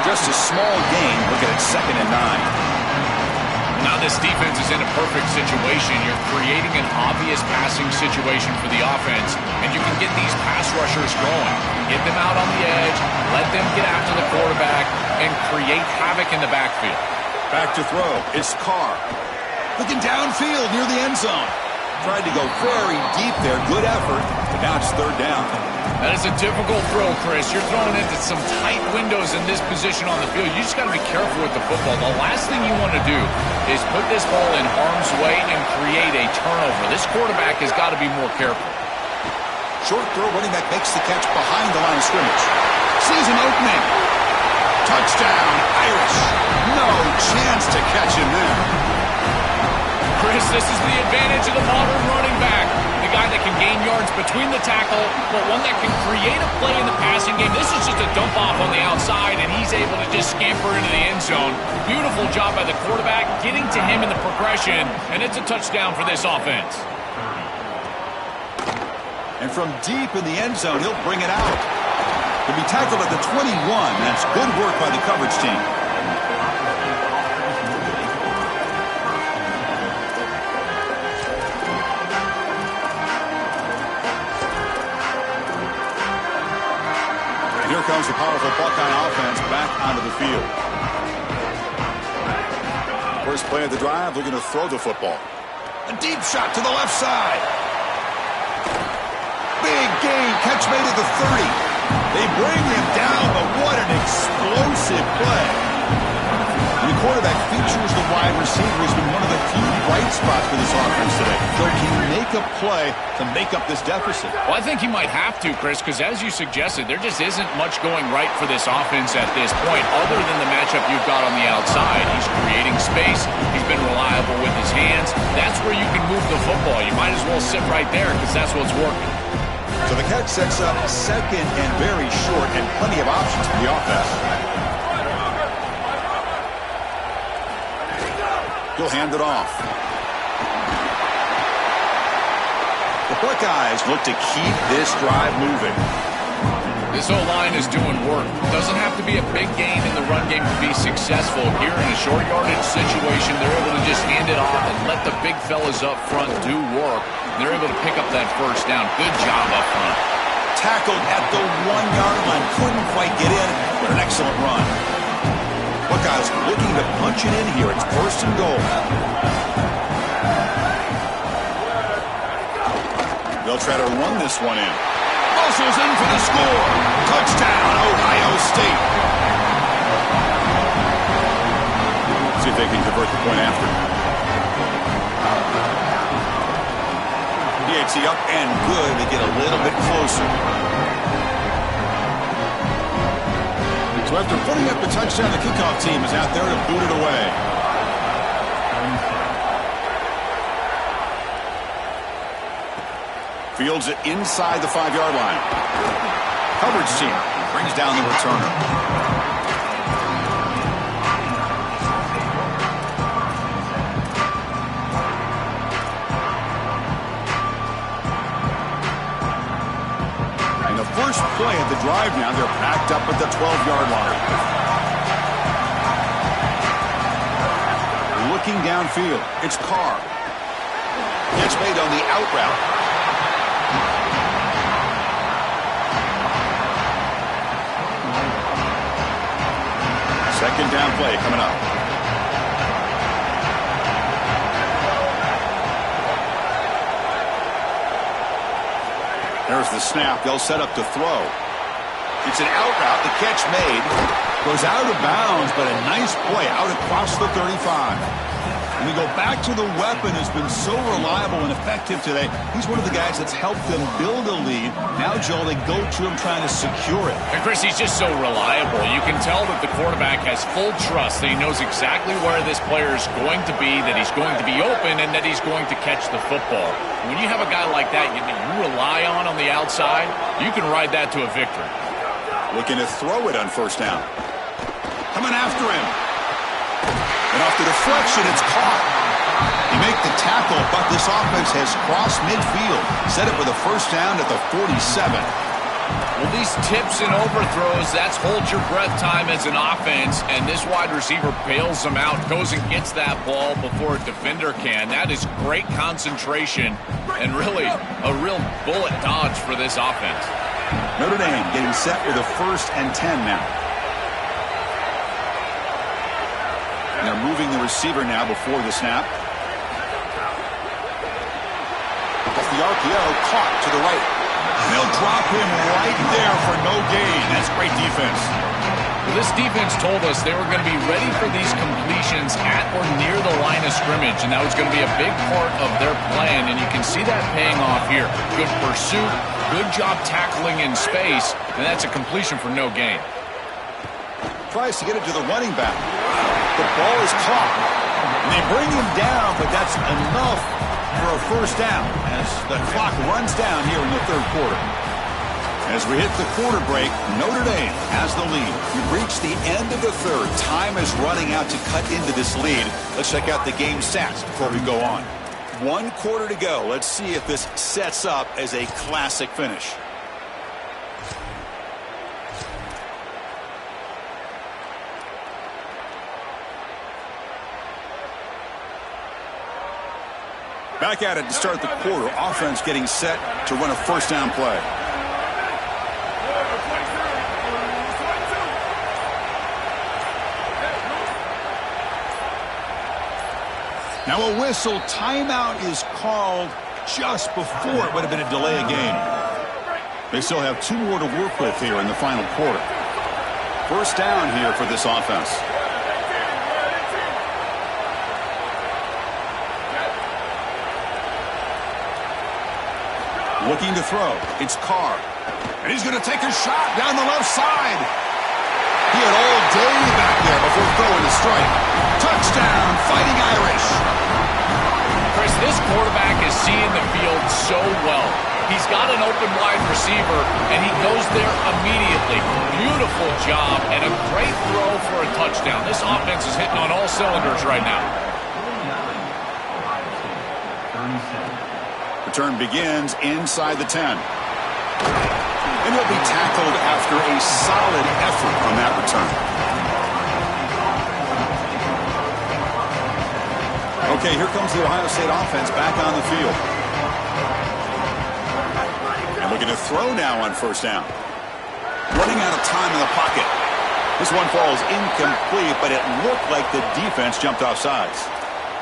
Just a small gain. Looking at 2nd and 9. Now this defense is in a perfect situation. You're creating an obvious passing situation for the offense, and you can get these pass rushers going. Get them out on the edge, let them get after the quarterback, and create havoc in the backfield. Back to throw. It's Carr. Looking downfield near the end zone. Tried to go very deep there. Good effort, but now it's third down. That is a difficult throw, Chris. You're throwing into some tight windows in this position on the field. You just got to be careful with the football. The last thing you want to do is put this ball in harm's way and create a turnover. This quarterback has got to be more careful. Short throw, running back makes the catch behind the line of scrimmage. Sees an opening. Touchdown, Irish. No chance to catch him there. Chris, this is the advantage of the modern running back. The guy that can gain yards between the tackle, but one that can create a play in the passing game. This is just a dump off on the outside, and he's able to just scamper into the end zone. Beautiful job by the quarterback, getting to him in the progression, and it's a touchdown for this offense. And from deep in the end zone, he'll bring it out. He'll be tackled at the 21. That's good work by the coverage team. Here comes the powerful Buckeye offense back onto the field. First play of the drive, looking to throw the football. A deep shot to the left side. Big gain, catch made at the 30. They bring him down, but what an explosive play. And the quarterback features the wide receiver has been one of the few bright spots for this offense today. So can he make a play to make up this deficit? Well, I think he might have to, Chris, because as you suggested, there just isn't much going right for this offense at this point, other than the matchup you've got on the outside. He's creating space. He's been reliable with his hands. That's where you can move the football. You might as well sit right there because that's what's working. So the catch sets up second and very short, and plenty of options for the offense. He'll hand it off. The Buckeyes look to keep this drive moving. This O-line is doing work. Doesn't have to be a big gain in the run game to be successful. Here in a short yardage situation, they're able to just hand it off and let the big fellas up front do work. They're able to pick up that first down. Good job up front. Tackled at the 1-yard line. Couldn't quite get in, but an excellent run. Buckeyes looking to punch it in here. It's first and goal. They'll try to run this one in. Muscles in for the score. Touchdown, Ohio State. See if they can convert the point after. DHC up and good. They get a little bit closer. So after putting up the touchdown, the kickoff team is out there to boot it away. Fields it inside the 5-yard line. Coverage team brings down the returner. And the first play of the drive now, they're packed up at the 12-yard line. Looking downfield, it's Carr. Catch made on the out route. Second down play coming up. There's the snap. They'll set up to throw. It's an out route. The catch made. Goes out of bounds, but a nice play out across the 35. And we go back to the weapon who's been so reliable and effective today. He's one of the guys that's helped them build a lead. Now, Joel, they go to him trying to secure it. And, Chris, he's just so reliable. You can tell that the quarterback has full trust that he knows exactly where this player is going to be, that he's going to be open, and that he's going to catch the football. When you have a guy like that you rely on the outside, you can ride that to a victory. Looking to throw it on first down. Coming after him. And off the deflection, it's caught. He make the tackle, but this offense has crossed midfield. Set up with a first down at the 47. Well, these tips and overthrows, that's hold your breath time as an offense, and this wide receiver bails them out, goes and gets that ball before a defender can. That is great concentration and really a real bullet dodge for this offense. Notre Dame getting set with a 1st and 10 now. They're moving the receiver now before the snap. Off the RPO, caught to the right. They'll drop him right there for no gain. That's great defense. Well, this defense told us they were going to be ready for these completions at or near the line of scrimmage, and that was going to be a big part of their plan, and you can see that paying off here. Good pursuit, good job tackling in space, and that's a completion for no gain. Tries to get it to the running back. The ball is caught. And they bring him down, but that's enough for a 1st down as the clock runs down here in the 3rd quarter. As we hit the quarter break, Notre Dame has the lead. We've reached the end of the 3rd. Time is running out to cut into this lead. Let's check out the game stats before we go on. 1 quarter to go. Let's see if this sets up as a classic finish. Back at it to start the quarter. Offense getting set to run a 1st down play. Now a whistle. Timeout is called just before it would have been a delay of game. They still have 2 more to work with here in the final quarter. 1st down here for this offense. Looking to throw. It's Carr. And he's going to take a shot down the left side. He had all day back there before throwing the strike. Touchdown, Fighting Irish. Chris, this quarterback is seeing the field so well. He's got an open wide receiver, and he goes there immediately. Beautiful job, and a great throw for a touchdown. This offense is hitting on all cylinders right now. Return begins inside the 10. And he'll be tackled after a solid effort on that return. Okay, here comes the Ohio State offense back on the field. And looking to throw now on 1st down. Running out of time in the pocket. This one falls incomplete, but it looked like the defense jumped off sides.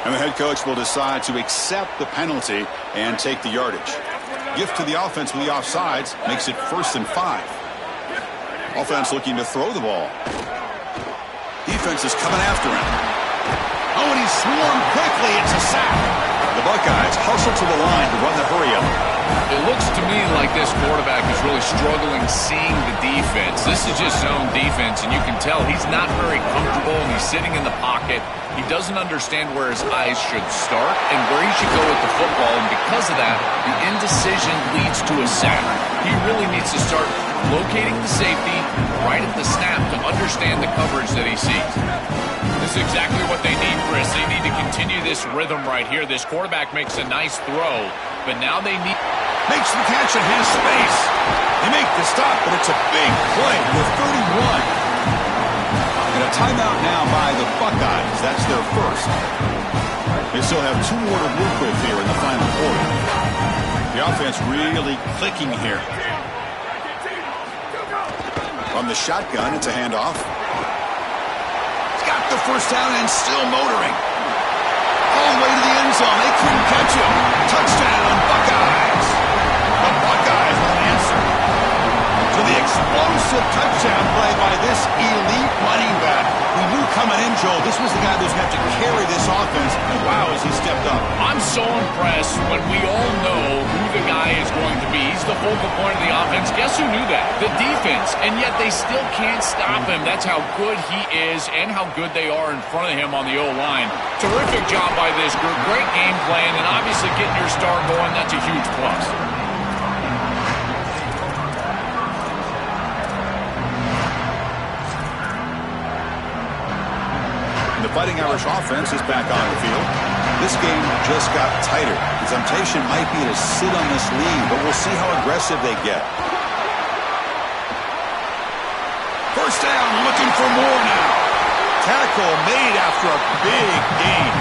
And the head coach will decide to accept the penalty and take the yardage. Gift to the offense with the offsides makes it 1st and 5. Offense looking to throw the ball. Defense is coming after him. Oh, and he's swarmed quickly. It's a sack. The Buckeyes hustle to the line to run the hurry-up. It looks to me like this quarterback is really struggling seeing the defense. This is just zone defense, and you can tell he's not very comfortable, and he's sitting in the pocket. He doesn't understand where his eyes should start and where he should go with the football, and because of that, the indecision leads to a sack. He really needs to start locating the safety right at the snap to understand the coverage that he sees. This is exactly what they need, Chris. They need to continue this rhythm right here. This quarterback makes a nice throw, but now they need... Makes the catch and has space. They make the stop, but it's a big play with 31. And a timeout now by the Buckeyes. That's their 1st. They still have 2 more to work with here in the final quarter. The offense really clicking here. From the shotgun, it's a handoff. He's got the 1st down and still motoring. All the way to the end zone. They couldn't catch him. Touchdown, Buckeyes. The Buckeyes will answer to the explosive touchdown play by this elite running back. We knew coming in, Joel, this was the guy who's going to have to carry this offense. And wow, has he stepped up. I'm so impressed when we all know who the guy is going to be. He's the focal point of the offense. Guess who knew that? The defense. And yet they still can't stop him. That's how good he is and how good they are in front of him on the O-line. Terrific job by this group. Great game plan, and obviously getting your star going, that's a huge plus. The Fighting Irish offense is back on the field. This game just got tighter. The temptation might be to sit on this lead, but we'll see how aggressive they get. down, looking for more now. Tackle made after a big gain.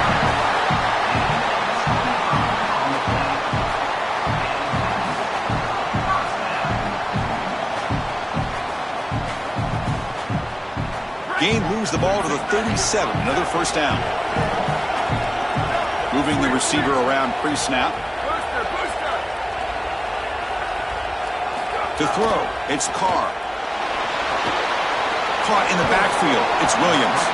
Gain moves the ball to the 37, another first down. Moving the receiver around pre-snap. To throw, it's Carr. Caught in the backfield, it's Williams.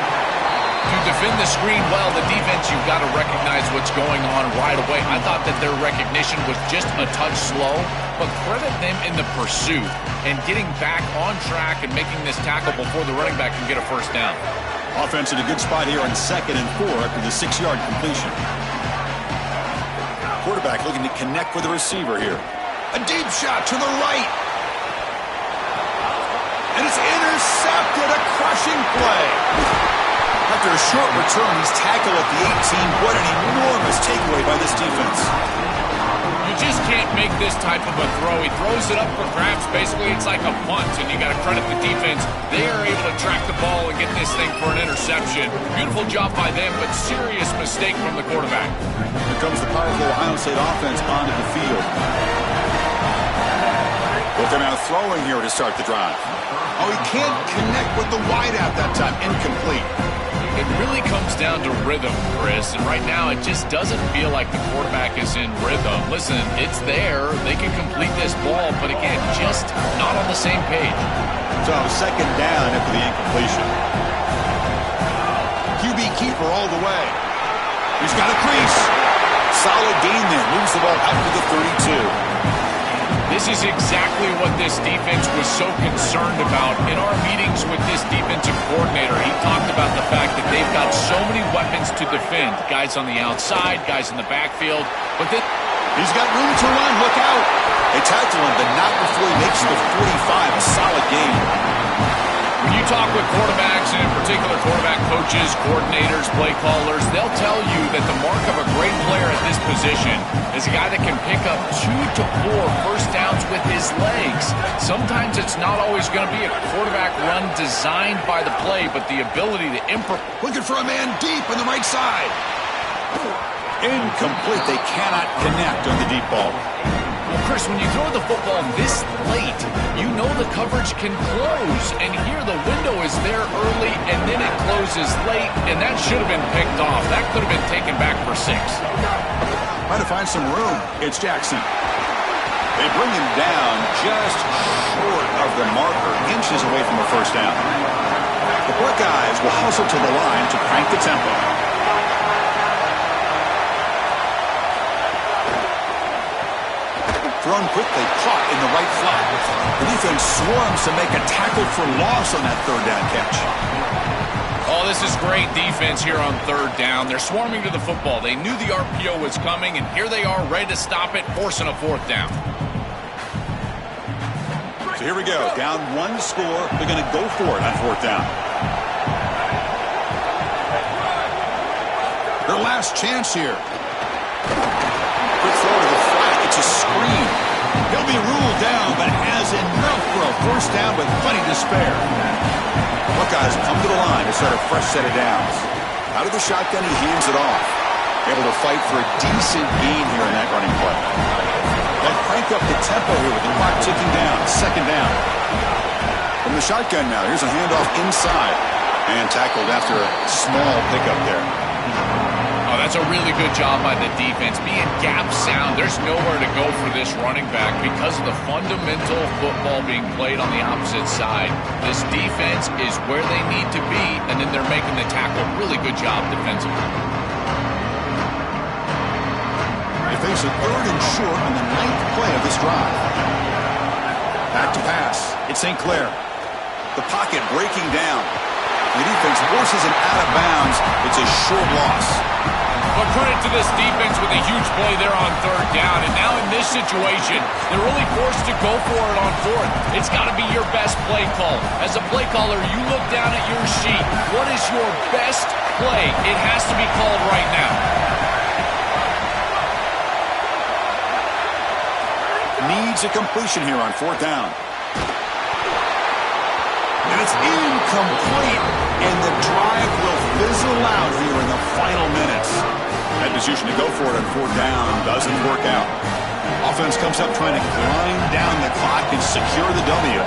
To defend the screen well, the defense, you've got to recognize what's going on right away. I thought that their recognition was just a touch slow, but credit them in the pursuit and getting back on track and making this tackle before the running back can get a first down. Offense in a good spot here on 2nd and 4 after the 6-yard completion. Quarterback looking to connect with the receiver here. A deep shot to the right. And it's intercepted, a crushing play. After a short return, he's tackled at the 18. What an enormous takeaway by this defense. You just can't make this type of a throw. He throws it up for grabs. Basically, it's like a punt, and you got to credit the defense. They are able to track the ball and get this thing for an interception. Beautiful job by them, but serious mistake from the quarterback. Here comes the powerful Ohio State offense onto the field. But they're now throwing here to start the drive. Oh, he can't connect with the wideout that time. Incomplete. It really comes down to rhythm, Chris, and right now it just doesn't feel like the quarterback is in rhythm. Listen, it's there. They can complete this ball, but again, just not on the same page. So, 2nd down after the incompletion. QB keeper all the way. He's got a crease. Solid gain there. Moves the ball out to the 32. This is exactly what this defense was so concerned about. In our meetings with this defensive coordinator, he talked about the fact that they've got so many weapons to defend. Guys on the outside, guys in the backfield. But then he's got room to run. Look out. They tackle him, but not before he makes the 45. A solid gain. When you talk with quarterbacks, and in particular quarterback coaches, coordinators, play callers, they'll tell you that the mark of a great player at this position is a guy that can pick up 2 to 4 first downs with his legs. Sometimes it's not always going to be a quarterback run designed by the play, but the ability to looking for a man deep on the right side. Incomplete. They cannot connect on the deep ball. Well, Chris, when you throw the football this late, you know the coverage can close. And here the window is there early, and then it closes late, and that should have been picked off. That could have been taken back for 6. Trying to find some room. It's Jackson. They bring him down just short of the marker, inches away from a first down. The Buckeyes will hustle to the line to crank the tempo. Thrown quickly, caught in the right flat. The defense swarms to make a tackle for loss on that 3rd down catch. Oh, this is great defense here on 3rd down. They're swarming to the football. They knew the RPO was coming, and here they are ready to stop it, forcing a 4th down. So here we go. Down 1 score. They're going to go for it on 4th down. Their last chance here. Quick throw to the flat. It's a screen. He'll be ruled down, but has enough for a first down with plenty to spare. Buckeyes come to the line to start a fresh set of downs. Out of the shotgun, he hands it off. Able to fight for a decent gain here in that running play. They'll crank up the tempo here with the clock ticking down. 2nd down. From the shotgun now, here's a handoff inside. And tackled after a small pickup there. Oh, that's a really good job by the defense. Being gap sound, there's nowhere to go for this running back because of the fundamental football being played on the opposite side. This defense is where they need to be, and then they're making the tackle. Really good job defensively. They face a 3rd and short on the 9th play of this drive. Back to pass. It's St. Clair. The pocket breaking down. The defense forces him out of bounds. It's a short loss. But credit to this defense with a huge play there on 3rd down. And now in this situation, they're really forced to go for it on 4th. It's got to be your best play call. As a play caller, you look down at your sheet. What is your best play? It has to be called right now. Needs a completion here on 4th down. And it's incomplete, and the drive will fizzle out here in the final minutes. That decision to go for it on 4th down doesn't work out. Offense comes up trying to grind down the clock and secure the W.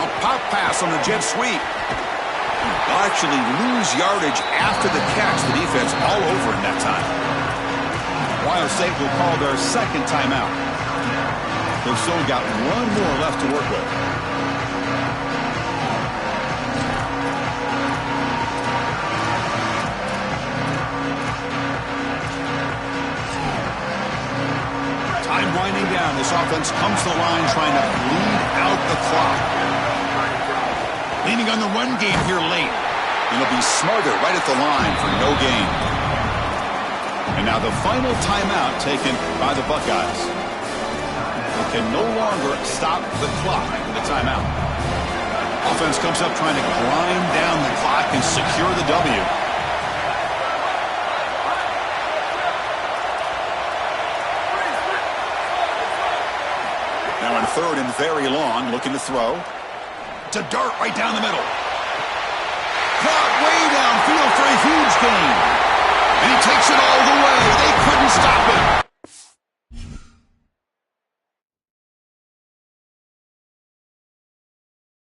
A pop pass on the jet sweep. They'll actually lose yardage after the catch. The defense all over in that time. Ohio State will call their 2nd timeout. They've still got 1 more left to work with. Time winding down. This offense comes to the line trying to bleed out the clock. Leaning on the run game here late. And it'll be Smarter right at the line for no gain. And now the final timeout taken by the Buckeyes. They can no longer stop the clock with a timeout. Offense comes up trying to grind down the clock and secure the W. Now on 3rd and very long, looking to throw. To Dart right down the middle. Caught way downfield for a huge gain.